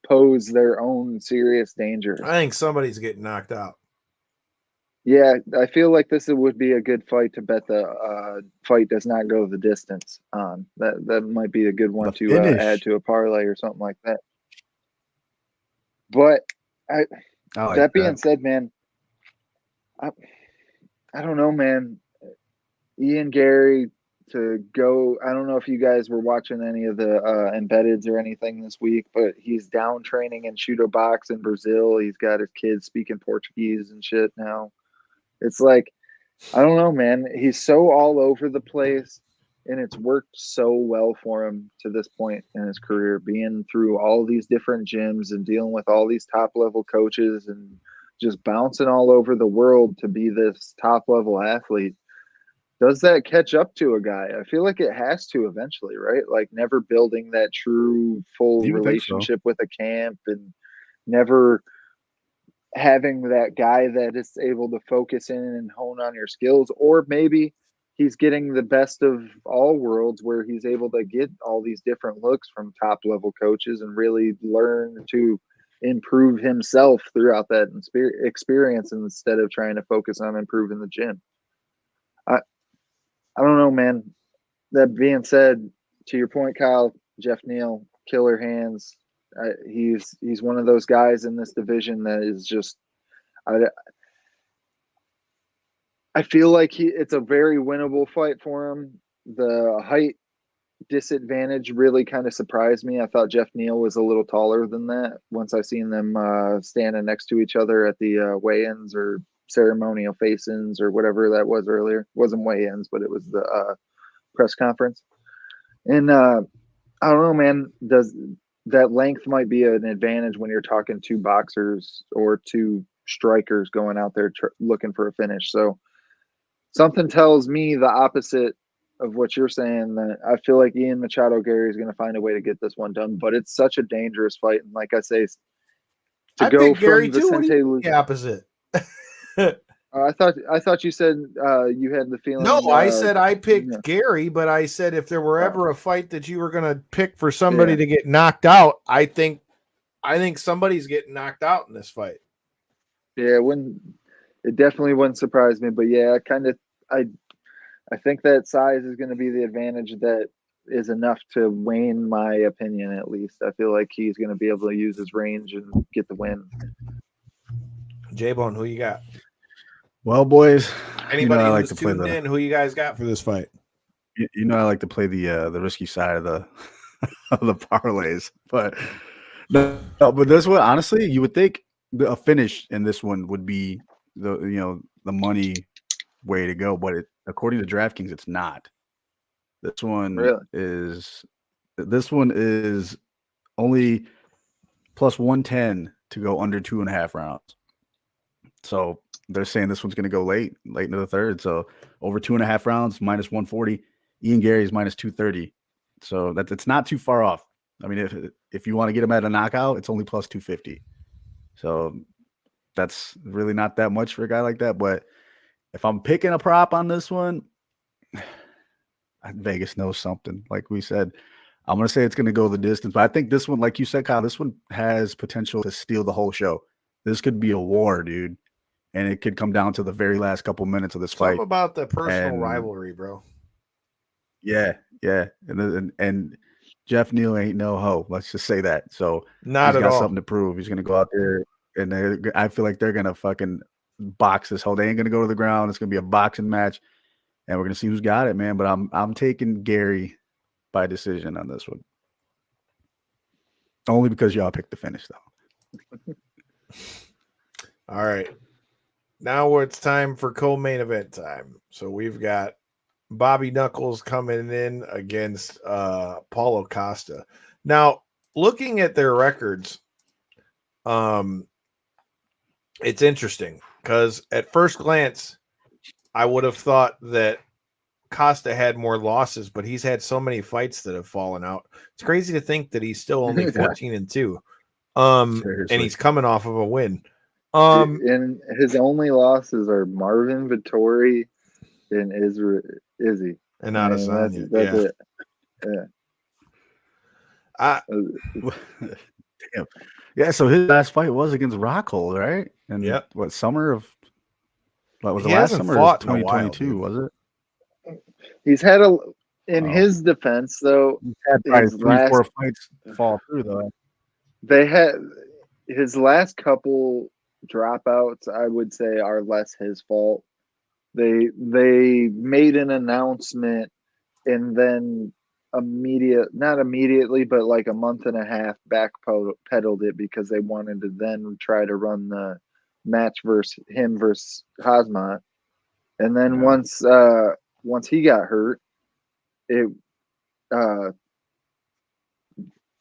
pose their own serious dangers. I think somebody's getting knocked out. Yeah, I feel like this would be a good fight to bet the fight does not go the distance on. That might be a good one to add to a parlay or something like that. But that being said, man, I don't know, man. Ian Gary to go. I don't know if you guys were watching any of the embeddeds or anything this week, but he's down training in Judo Box in Brazil. He's got his kids speaking Portuguese and shit now. It's I don't know, man. He's so all over the place, and it's worked so well for him to this point in his career, being through all these different gyms and dealing with all these top-level coaches and just bouncing all over the world to be this top-level athlete. Does that catch up to a guy? I feel like it has to eventually, right? Never building that true full relationship with a camp, and never having that guy that is able to focus in and hone on your skills. Or maybe he's getting the best of all worlds, where he's able to get all these different looks from top level coaches and really learn to improve himself throughout that experience, instead of trying to focus on improving the gym. I don't know, man. That being said, to your point, Kyle, Jeff Neal, killer hands. He's one of those guys in this division that is just, I feel like it's a very winnable fight for him. The height disadvantage really kind of surprised me. I thought Jeff Neal was a little taller than that once I seen them standing next to each other at the weigh-ins or ceremonial face-ins or whatever that was earlier. It wasn't weigh-ins, but it was the press conference. And I don't know, man. That length might be an advantage when you're talking two boxers or two strikers going out there looking for a finish. So something tells me the opposite of what you're saying, that I feel like Ian Machado Gary is going to find a way to get this one done. But it's such a dangerous fight. And like I say, to go from Vicente Luque, the opposite. I thought you said you had the feeling. No, I said I picked Gary, but I said if there were ever a fight that you were going to pick for somebody to get knocked out, I think somebody's getting knocked out in this fight. Yeah, it definitely wouldn't surprise me, but yeah, I think that size is going to be the advantage that is enough to wane my opinion. At least I feel like he's going to be able to use his range and get the win. J-Bone, who you got? Well, boys, anybody who's tuned in, who you guys got for this fight? I like to play the risky side of the of the parlays, but no, but this one, honestly, you would think a finish in this one would be the money way to go, but according to DraftKings, it's not. This one is only plus 110 to go under 2.5 rounds. So they're saying this one's going to go late into the third. So over 2.5 rounds, minus 140. Ian Gary's minus 230. So it's not too far off. I mean, if you want to get him at a knockout, it's only plus 250. So that's really not that much for a guy like that. But if I'm picking a prop on this one, Vegas knows something. Like we said, I'm going to say it's going to go the distance. But I think this one, like you said, Kyle, this one has potential to steal the whole show. This could be a war, dude. And it could come down to the very last couple minutes of this fight. Something about the personal rivalry, bro. Yeah. And Jeff Neal ain't no hoe. Let's just say that. So not he's at got all. Something to prove. He's going to go out there, and I feel like they're going to fucking box this whole. They ain't going to go to the ground. It's going to be a boxing match, and we're going to see who's got it, man. But I'm taking Gary by decision on this one, only because y'all picked the finish, though. All right. Now it's time for co-main event time. So we've got Bobby Knuckles coming in against Paulo Costa. Now, looking at their records, it's interesting because at first glance, I would have thought that Costa had more losses, but he's had so many fights that have fallen out. It's crazy to think that he's still only 14-2. And he's coming off of a win. And his only losses are Marvin Vettori and Izzy. And Adesanya. That's it. Yeah. Damn. Yeah, so his last fight was against Rockhold, right? And what summer of what was the last summer of 2022, was it? He's had his defense though. He's had probably 3-4 fights fall through though. They had his last couple dropouts, I would say, are less his fault. They made an announcement and then not immediately, but like a month and a half backpedaled it because they wanted to then try to run the match versus Hazmat. And then once he got hurt, it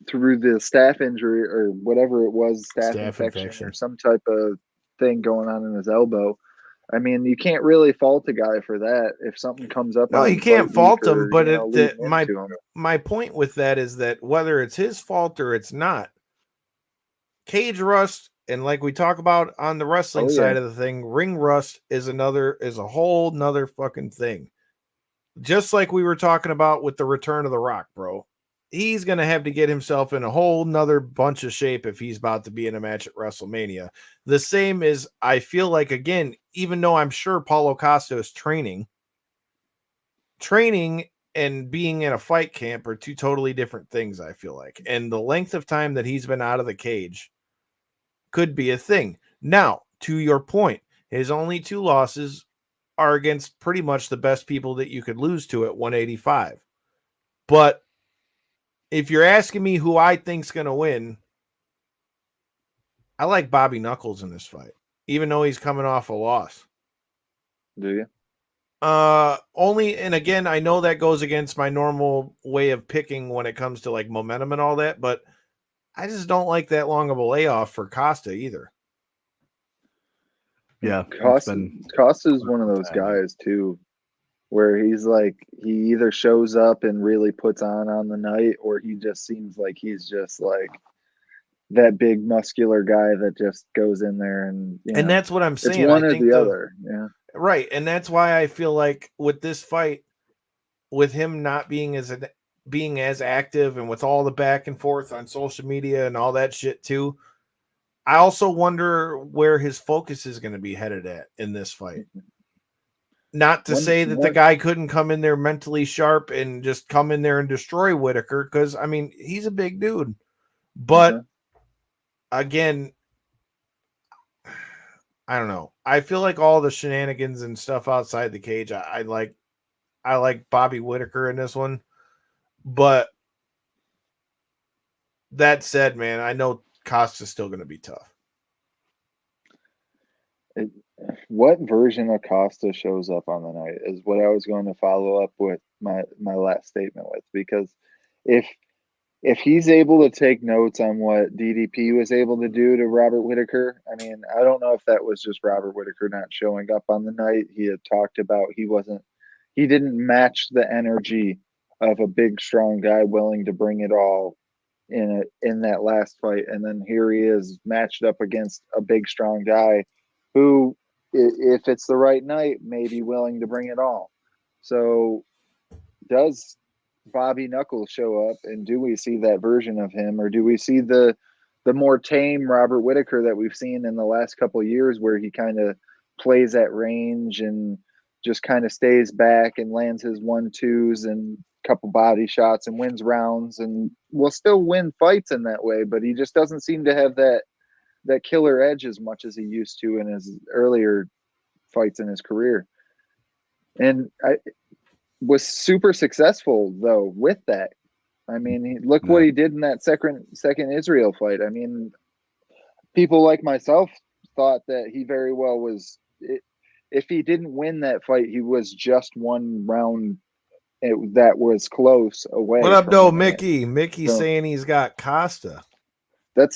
through the staph injury or whatever it was, staph infection or some type of thing going on in his elbow. I mean, you can't really fault a guy for that. If something comes up, no, you can't fault him. But my point with that is that whether it's his fault or it's not, cage rust, and like we talk about on the wrestling side of the thing, ring rust is a whole nother fucking thing. Just like we were talking about with the return of The Rock, bro. He's going to have to get himself in a whole nother bunch of shape if he's about to be in a match at WrestleMania. The same is, I feel like, again, even though I'm sure Paulo Costa is training and being in a fight camp are two totally different things, I feel like. And the length of time that he's been out of the cage could be a thing. Now, to your point, his only 2 losses are against pretty much the best people that you could lose to at 185. But if you're asking me who I think's going to win, I like Bobby Knuckles in this fight, even though he's coming off a loss. Do you? Only, and again, I know that goes against my normal way of picking when it comes to like momentum and all that, but I just don't like that long of a layoff for Costa either. Yeah. Costa's one of those guys too, where he's like, he either shows up and really puts on the night, or he just seems like he's just like that big muscular guy that just goes in there and that's what I'm saying. It's one or the other. Yeah. Right. And that's why I feel like with this fight, with him not being as active and with all the back and forth on social media and all that shit too, I also wonder where his focus is going to be headed at in this fight. Not to say that the guy couldn't come in there mentally sharp and just come in there and destroy Whittaker, because I mean he's a big dude. But again, I don't know. I feel like all the shenanigans and stuff outside the cage, I like Bobby Whittaker in this one. But that said, man, I know Costa's still going to be tough. What version of Costa shows up on the night is what I was going to follow up with my last statement with, because if he's able to take notes on what DDP was able to do to Robert Whittaker, I mean, I don't know if that was just Robert Whittaker not showing up on the night. He had talked about he didn't match the energy of a big, strong guy willing to bring it all in that last fight. And then here he is matched up against a big, strong guy who, if it's the right night, may be willing to bring it all. So does Bobby Knuckles show up, and do we see that version of him, or do we see the more tame Robert Whittaker that we've seen in the last couple of years, where he kind of plays at range and just kind of stays back and lands his 1-2s and couple body shots and wins rounds and will still win fights in that way, but he just doesn't seem to have that killer edge as much as he used to in his earlier fights in his career. And I was super successful though with that. I mean, look what he did in that second Israel fight. I mean, people like myself thought that he very well was, if he didn't win that fight, he was just one round that was close away. What up, though, Mickey? Mickey's saying he's got Costa. To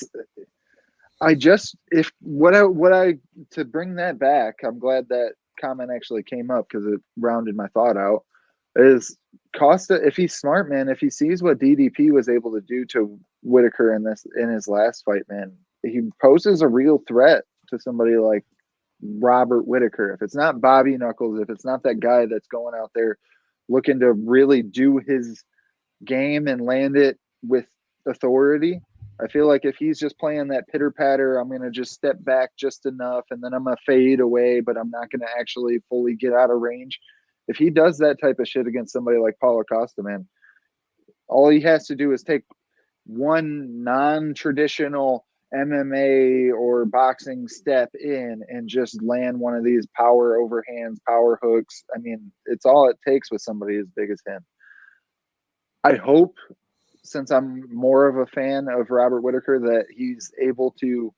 bring that back, I'm glad that comment actually came up because it rounded my thought out. Is Costa, if he's smart, man, if he sees what DDP was able to do to Whittaker in his last fight, man, he poses a real threat to somebody like Robert Whittaker. If it's not Bobby Knuckles, if it's not that guy that's going out there looking to really do his game and land it with authority, I feel like if he's just playing that pitter patter, I'm going to just step back just enough and then I'm going to fade away, but I'm not going to actually fully get out of range. If he does that type of shit against somebody like Paulo Costa, man, all he has to do is take one non-traditional MMA or boxing step in and just land one of these power overhands, power hooks. I mean, it's all it takes with somebody as big as him. I hope, since I'm more of a fan of Robert Whittaker, that he's able to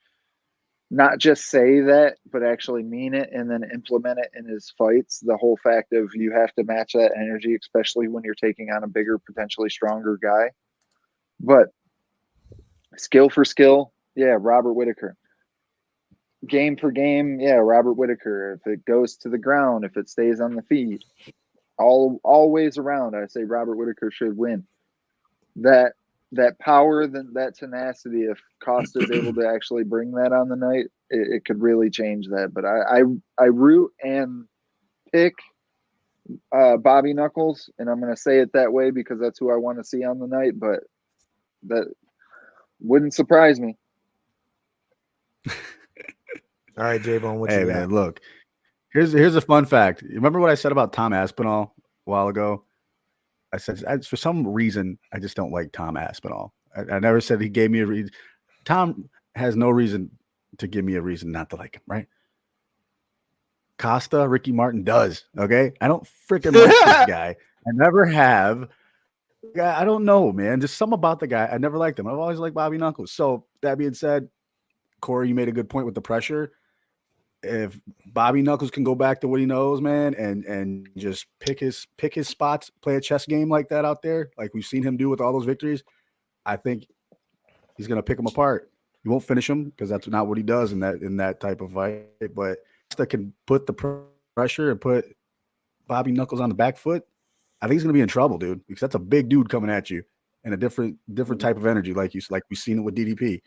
not just say that, but actually mean it and then implement it in his fights. The whole fact of you have to match that energy, especially when you're taking on a bigger, potentially stronger guy. But skill for skill, yeah, Robert Whittaker. Game for game, yeah, Robert Whittaker. If it goes to the ground, if it stays on the feet, always around, I say Robert Whittaker should win. That power, that tenacity, if Costa is able to actually bring that on the night, it could really change that. But I root and pick Bobby Knuckles, and I'm going to say it that way because that's who I want to see on the night, but that wouldn't surprise me. All right, J-Bone, what you got? Man, look, here's a fun fact. You remember what I said about Tom Aspinall a while ago? I said, for some reason, I just don't like Tom Aspinall. I never said he gave me a reason. Tom has no reason to give me a reason not to like him, right? Costa, Ricky Martin does, okay? I don't freaking like this guy. I never have. I don't know, man. Just something about the guy. I never liked him. I've always liked Bobby Knuckles. So that being said, Corey, you made a good point with the pressure. If Bobby Knuckles can go back to what he knows, man, and just pick his spots, play a chess game like that out there, like we've seen him do with all those victories, I think he's gonna pick him apart. He won't finish him because that's not what he does in that type of fight. But that can put the pressure and put Bobby Knuckles on the back foot. I think he's gonna be in trouble, dude, because that's a big dude coming at you and a different type of energy, like we've seen it with DDP.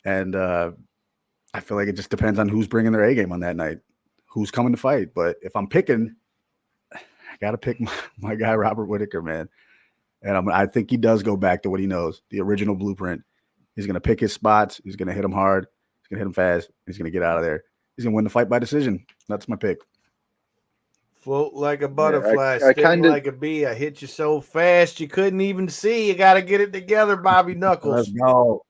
And I feel like it just depends on who's bringing their A game on that night, who's coming to fight. But if I'm picking, I got to pick my guy, Robert Whittaker, man. And I think he does go back to what he knows, the original blueprint. He's going to pick his spots. He's going to hit him hard. He's going to hit him fast. He's going to get out of there. He's going to win the fight by decision. That's my pick. Float like a butterfly, I sting like a bee. I hit you so fast you couldn't even see. You got to get it together, Bobby Knuckles. Let's go.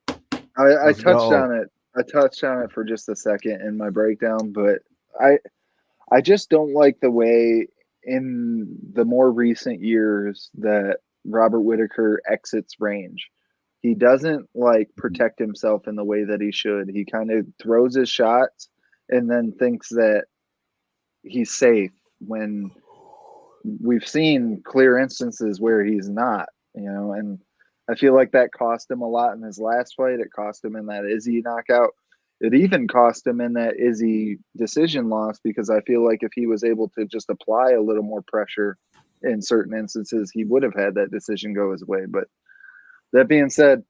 I touched on it. I touched on it for just a second in my breakdown, but I just don't like the way in the more recent years that Robert Whittaker exits range. He doesn't like protect himself in the way that he should. He kind of throws his shots and then thinks that he's safe when we've seen clear instances where he's not, and I feel like that cost him a lot in his last fight. It cost him in that Izzy knockout. It even cost him in that Izzy decision loss, because I feel like if he was able to just apply a little more pressure in certain instances, he would have had that decision go his way. But that being said,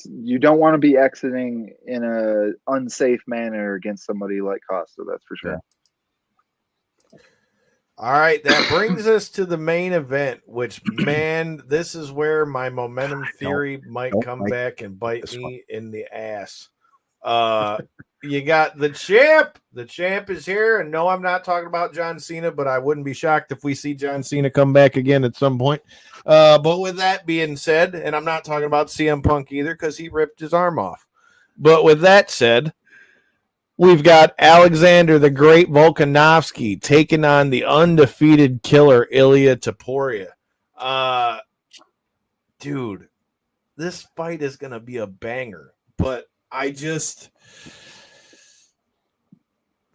you don't want to be exiting in a unsafe manner against somebody like Costa. That's for sure. Yeah. All right, that brings us to the main event, which, man, this is where my momentum theory might come back and bite me in the ass. You got the champ. The champ is here, and no, I'm not talking about John Cena, but I wouldn't be shocked if we see John Cena come back again at some point. But with that being said, and I'm not talking about CM Punk either, because he ripped his arm off. But with that said, we've got Alexander the Great Volkanovski taking on the undefeated killer ILIA Topuria. Dude, this fight is going to be a banger, but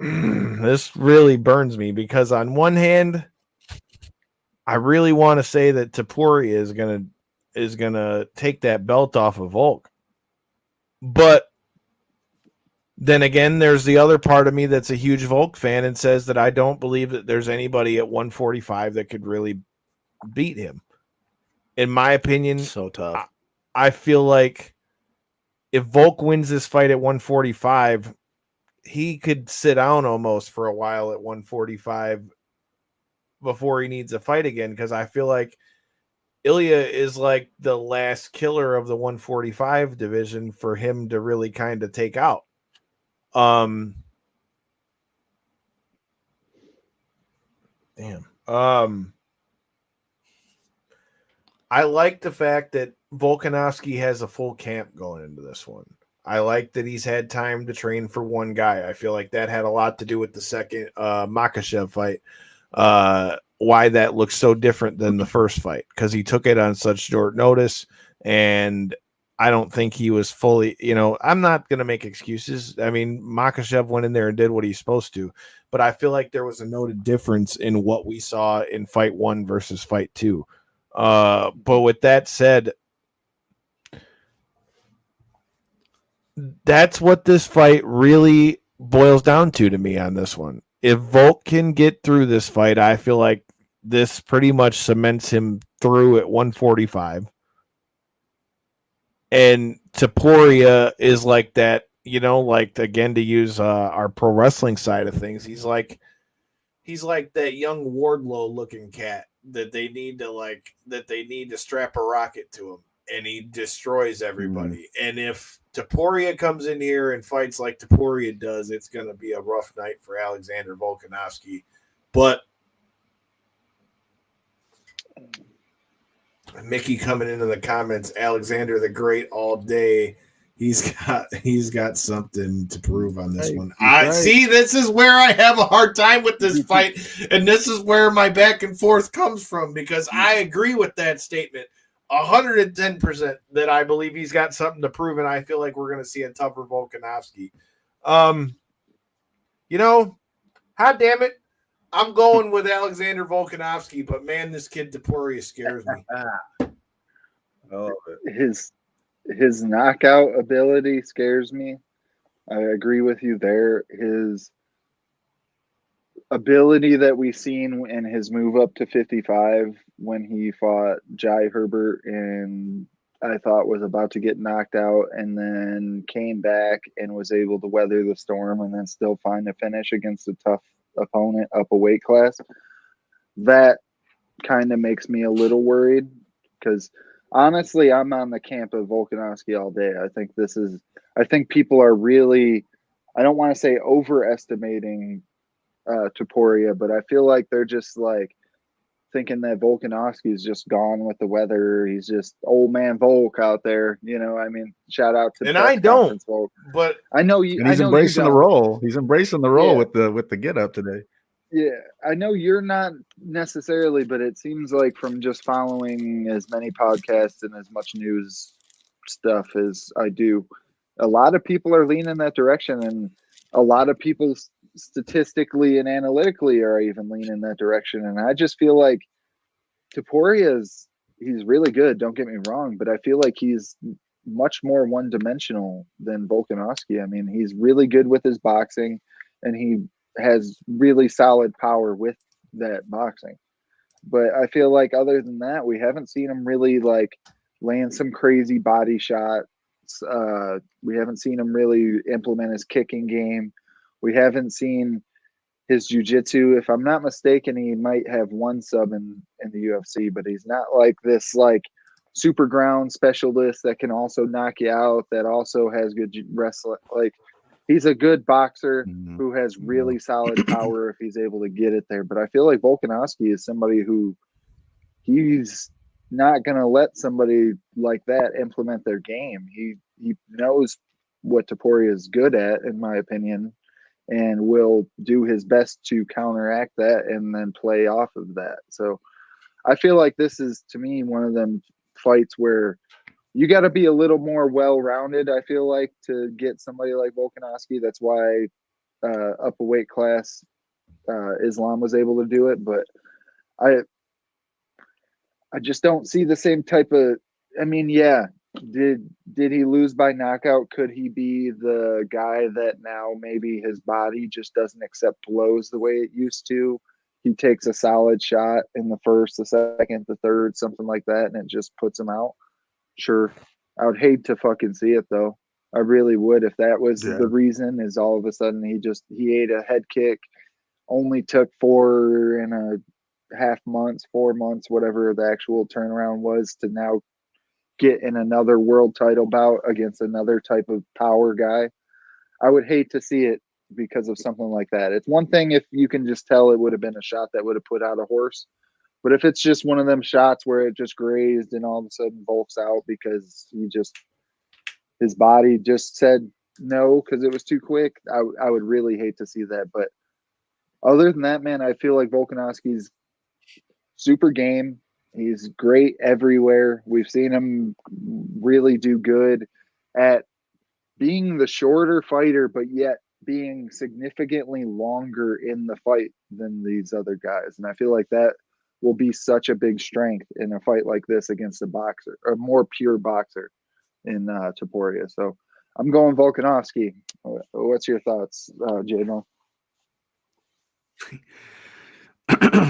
this really burns me, because on one hand, I really want to say that Topuria is gonna take that belt off of Volk. But then again, there's the other part of me that's a huge Volk fan and says that I don't believe that there's anybody at 145 that could really beat him. In my opinion, So tough. I feel like if Volk wins this fight at 145, he could sit down almost for a while at 145 before he needs a fight again, because I feel like ILIA is like the last killer of the 145 division for him to really kind of take out. Damn. I like the fact that Volkanovski has a full camp going into this one. I like that he's had time to train for one guy. I feel like that had a lot to do with the second Makhachev fight. Why that looks so different than the first fight, because he took it on such short notice, and I don't think he was fully, I'm not going to make excuses. I mean, Makhachev went in there and did what he's supposed to, but I feel like there was a noted difference in what we saw in fight 1 versus fight 2. But with that said, that's what this fight really boils down to me on this one. If Volk can get through this fight, I feel like this pretty much cements him through at 145. And Topuria is like that, like, again, to use our pro wrestling side of things, he's like that young Wardlow looking cat that they need to strap a rocket to him, and he destroys everybody. And if Topuria comes in here and fights like Topuria does, it's going to be a rough night for Alexander Volkanovski. But Mickey coming into the comments, Alexander the Great all day. He's got something to prove on this one. I see. This is where I have a hard time with this fight, and this is where my back and forth comes from, because I agree with that statement 110% that I believe he's got something to prove, and I feel like we're going to see a tougher Volkanovski. Hot damn it, I'm going with Alexander Volkanovski, but man, this kid Topuria scares me. Oh, His knockout ability scares me. I agree with you there. His ability that we've seen in his move up to 55 when he fought Jai Herbert in I thought was about to get knocked out and then came back and was able to weather the storm and then still find a finish against a tough opponent up a weight class. That kind of makes me a little worried because honestly, I'm on the camp of Volkanovski all day. I think people are really, I don't want to say overestimating Topuria, but I feel like they're just like thinking that Volkanovski is just gone with the weather. He's just old man Volk out there. I mean, shout out to and I don't, Volk. but I know you. And he's embracing the role. He's embracing the role with the get up today. Yeah, I know you're not necessarily, but it seems like from just following as many podcasts and as much news stuff as I do, a lot of people are leaning that direction, and a lot of people statistically and analytically are even leaning that direction. And I just feel like Topuria he's really good. Don't get me wrong, but I feel like he's much more one-dimensional than Volkanovski. I mean, he's really good with his boxing, and he has really solid power with that boxing. But I feel like other than that, we haven't seen him really like land some crazy body shots. We haven't seen him really implement his kicking game. We haven't seen his jiu-jitsu. If I'm not mistaken, he might have one sub in the UFC, but he's not like this like super ground specialist that can also knock you out, that also has good wrestling. Like, he's a good boxer who has really solid power if he's able to get it there. But I feel like Volkanovski is somebody who he's not going to let somebody like that implement their game. He knows what Topuria is good at, in my opinion, and will do his best to counteract that and then play off of that. So I feel like this is, to me, one of them fights where you got to be a little more well-rounded, I feel like, to get somebody like Volkanovski. That's why up a weight class Islam was able to do it. But I just don't see the same type of – I mean, yeah, did he lose by knockout? Could he be the guy that now maybe his body just doesn't accept blows the way it used to? He takes a solid shot in the first, the second, the third, something like that, and it just puts him out. Sure. I would hate to fucking see it, though. I really would. If that was the reason, is all of a sudden he ate a head kick, only took 4.5 months, 4 months, whatever the actual turnaround was, to now get in another world title bout against another type of power guy. I would hate to see it because of something like that. It's one thing if you can just tell it would have been a shot that would have put out a horse. But if it's just one of them shots where it just grazed and all of a sudden Volk's out because his body just said no because it was too quick, I would really hate to see that. But other than that, man, I feel like Volkanovski's super game. He's great everywhere. We've seen him really do good at being the shorter fighter, but yet being significantly longer in the fight than these other guys. And I feel like that will be such a big strength in a fight like this against a boxer, a more pure boxer in Topuria. So I'm going Volkanovski. What's your thoughts, J-Mo?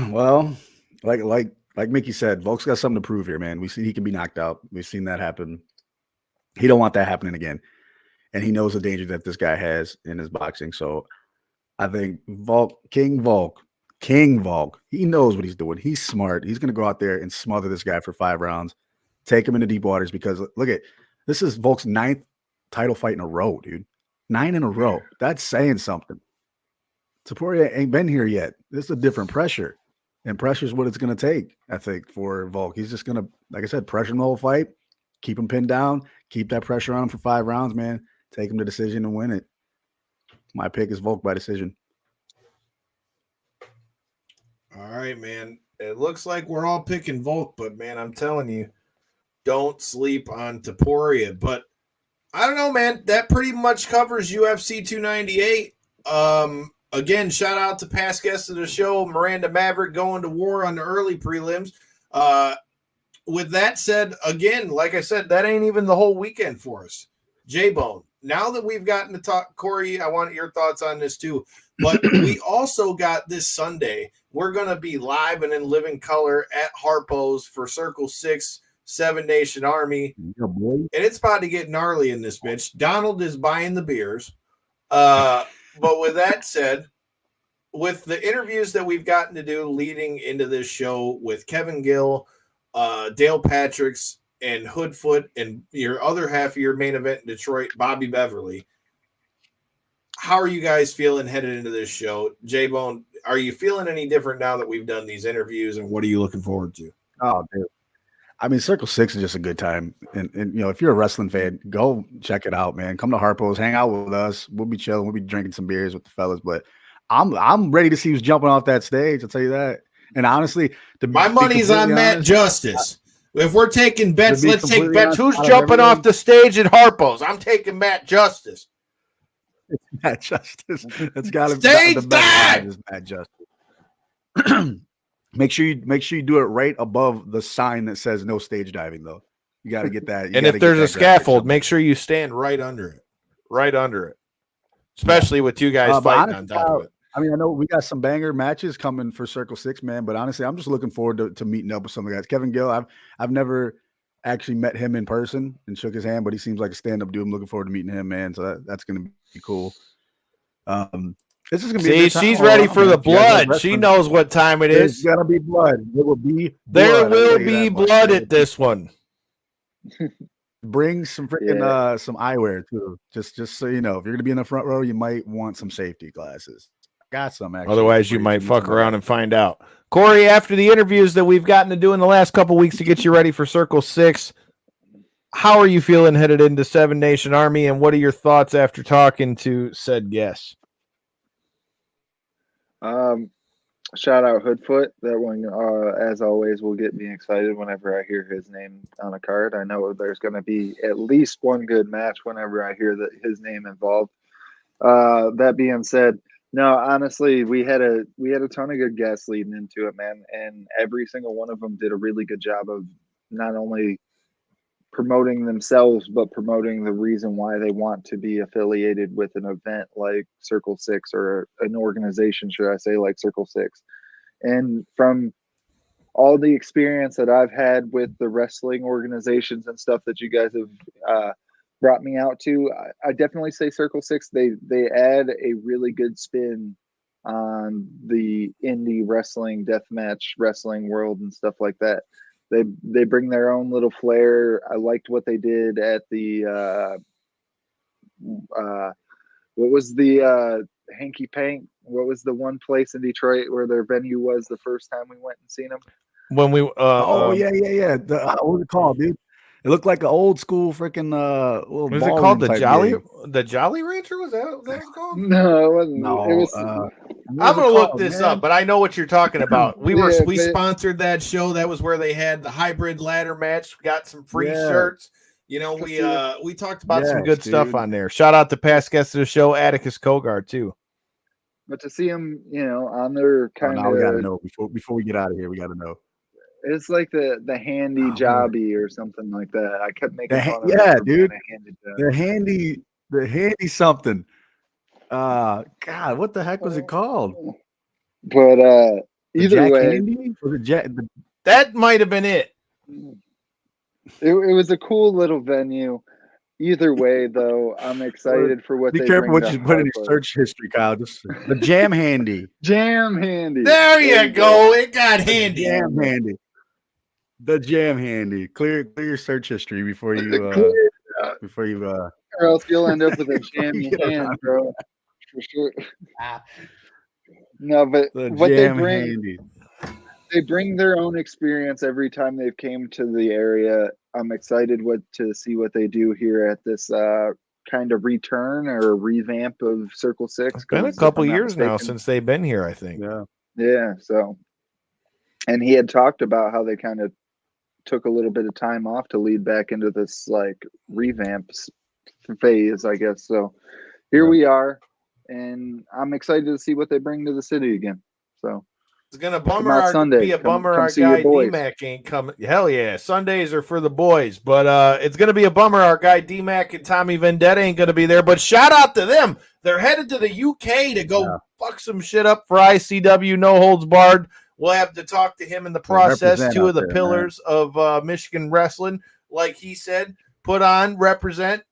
Well, like Mickey said, Volk's got something to prove here, man. We see he can be knocked out. We've seen that happen. He don't want that happening again. And he knows the danger that this guy has in his boxing. So I think King Volk, he knows what he's doing. He's smart. He's going to go out there and smother this guy for 5 rounds, take him into deep waters, because look at this is Volk's 9th title fight in a row, dude. 9 in a row. That's saying something. Topuria ain't been here yet. This is a different pressure, and pressure is what it's going to take, I think, for Volk. He's just going to, like I said, pressure him the whole fight, keep him pinned down, keep that pressure on him for 5 rounds, man. Take him to decision and win it. My pick is Volk by decision. All right, man. It looks like we're all picking Volk, but, man, I'm telling you, don't sleep on Topuria. But I don't know, man. That pretty much covers UFC 298. Again, shout out to past guests of the show, Miranda Maverick, going to war on the early prelims. With that said, again, like I said, that ain't even the whole weekend for us. J-Bone, now that we've gotten to talk, Corey, I want your thoughts on this too. But we also got this Sunday, we're going to be live and in living color at Harpo's for Circle 6 Seven Nation Army. Yeah, boy. And it's about to get gnarly in this bitch. Donald is buying the beers. But with that said, with the interviews that we've gotten to do leading into this show with Kevin Gill, Dale Patricks, and Hoodfoot, and your other half of your main event in Detroit, Bobby Beverly, how are you guys feeling headed into this show? J-Bone, are you feeling any different now that we've done these interviews, and what are you looking forward to? Oh, dude. I mean, Circle 6 is just a good time. And you know, if you're a wrestling fan, go check it out, man. Come to Harpo's, hang out with us. We'll be chilling. We'll be drinking some beers with the fellas. But I'm ready to see who's jumping off that stage. I'll tell you that. And honestly, my money's on Matt Justice. If we're taking bets, let's take bets. Who's jumping off the stage at Harpo's? I'm taking Matt Justice. It's Matt Justice. That's got to be stage back. Matt Justice. Make sure you do it right above the sign that says no stage diving, though. You got to get that. And if there's a scaffold, make sure you stand right under it. Especially with two guys fighting on top of it. I mean, I know we got some banger matches coming for Circle 6, man, but honestly, I'm just looking forward to meeting up with some of the guys. Kevin Gill, I've never actually met him in person and shook his hand, but he seems like a stand-up dude. I'm looking forward to meeting him, man. So that's going to be cool. This is gonna be. She's ready for the blood. She knows what time it is. There's gonna be blood. There will be. There will be blood at this one. Bring some freaking some eyewear too. Just so you know, if you're gonna be in the front row, you might want some safety glasses. Got some. Actually. Otherwise, you might fuck around and find out. Corey, after the interviews that we've gotten to do in the last couple weeks to get you ready for Circle 6, how are you feeling headed into Seven Nation Army, and what are your thoughts after talking to said guests? Shout out Hoodfoot. That one, as always, will get me excited whenever I hear his name on a card. I know there's going to be at least one good match whenever I hear that his name involved. That being said, no, honestly, we had a ton of good guests leading into it, man, and every single one of them did a really good job of not only promoting themselves, but promoting the reason why they want to be affiliated with an event like Circle 6, or an organization, should I say, like Circle 6. And from all the experience that I've had with the wrestling organizations and stuff that you guys have brought me out to, I definitely say Circle 6, they add a really good spin on the indie wrestling, deathmatch wrestling world and stuff like that. They bring their own little flair. I liked what they did at the what was the Hanky Pank? What was the one place in Detroit where their venue was the first time we went and seen them? When we yeah. What was it called, dude? It looked like an old school freaking little. Was it called the Jolly Rancher? Was that what it was called? No, it wasn't. No, it was. I'm gonna look this up, but I know what you're talking about. We sponsored that show. That was where they had the hybrid ladder match. Got some free shirts. You know, we talked about some good stuff on there. Shout out to past guests of the show, Atticus Kogard too. But to see him, you know, on their kind of, we gotta know before we get out of here. We gotta know. It's like the handy jobby or something like that. I kept making fun of it. Dude. The handy something. God, what the heck was it called? But either way, Handy? Was it that might have been it. It was a cool little venue. Either way, though, I'm excited for what. Be careful what you put in your search history, Kyle. Just the Jam Handy. Jam Handy. There you go. It got handy. Jam Handy. The Jam Handy. Clear your search history before you or else you'll end up with a jammy hand, bro. For sure. No, but what they bring, they bring their own experience every time they've came to the area. I'm excited to see what they do here at this kind of return or revamp of Circle 6. It's been a couple years now since they've been here, I think. Yeah. So, and he had talked about how they kind of took a little bit of time off to lead back into this like revamp phase, I guess. So here we are, and I'm excited to see what they bring to the city again. So it's gonna be a bummer our guy D-Mac ain't coming. Hell yeah, Sundays are for the boys, but it's gonna be a bummer our guy D-Mac and Tommy Vendetta ain't gonna be there. But shout out to them. They're headed to the UK to go fuck some shit up for ICW No Holds Barred. We'll have to talk to him in the process. Represent Two of out the there, pillars of Michigan wrestling, like he said, put on, represent,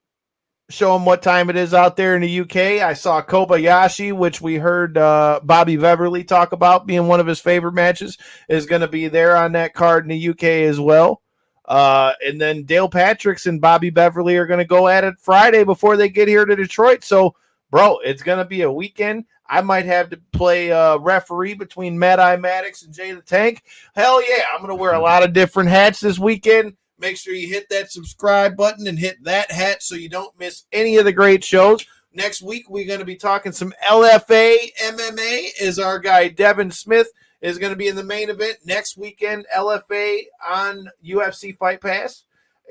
show them what time it is out there in the UK. I saw Kobayashi, which we heard Bobby Beverly talk about being one of his favorite matches, is going to be there on that card in the UK as well. And then Dale Patricks and Bobby Beverly are going to go at it Friday before they get here to Detroit. So, bro, it's going to be a weekend. I might have to play referee between Mad-Eye Maddox and Jay the Tank. Hell yeah, I'm going to wear a lot of different hats this weekend. Make sure you hit that subscribe button and hit that hat so you don't miss any of the great shows. Next week, we're going to be talking some LFA MMA as our guy Devin Smith is going to be in the main event. Next weekend, LFA on UFC Fight Pass.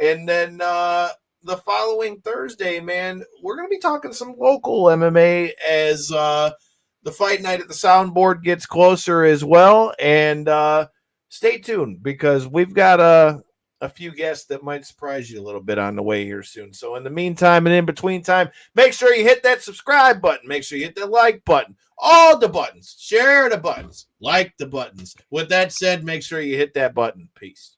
And then the following Thursday, man, we're going to be talking some local MMA as the fight night at the soundboard gets closer as well. And stay tuned because we've got a few guests that might surprise you a little bit on the way here soon. So in the meantime and in between time, make sure you hit that subscribe button. Make sure you hit the like button. All the buttons. Share the buttons. Like the buttons. With that said, make sure you hit that button. Peace.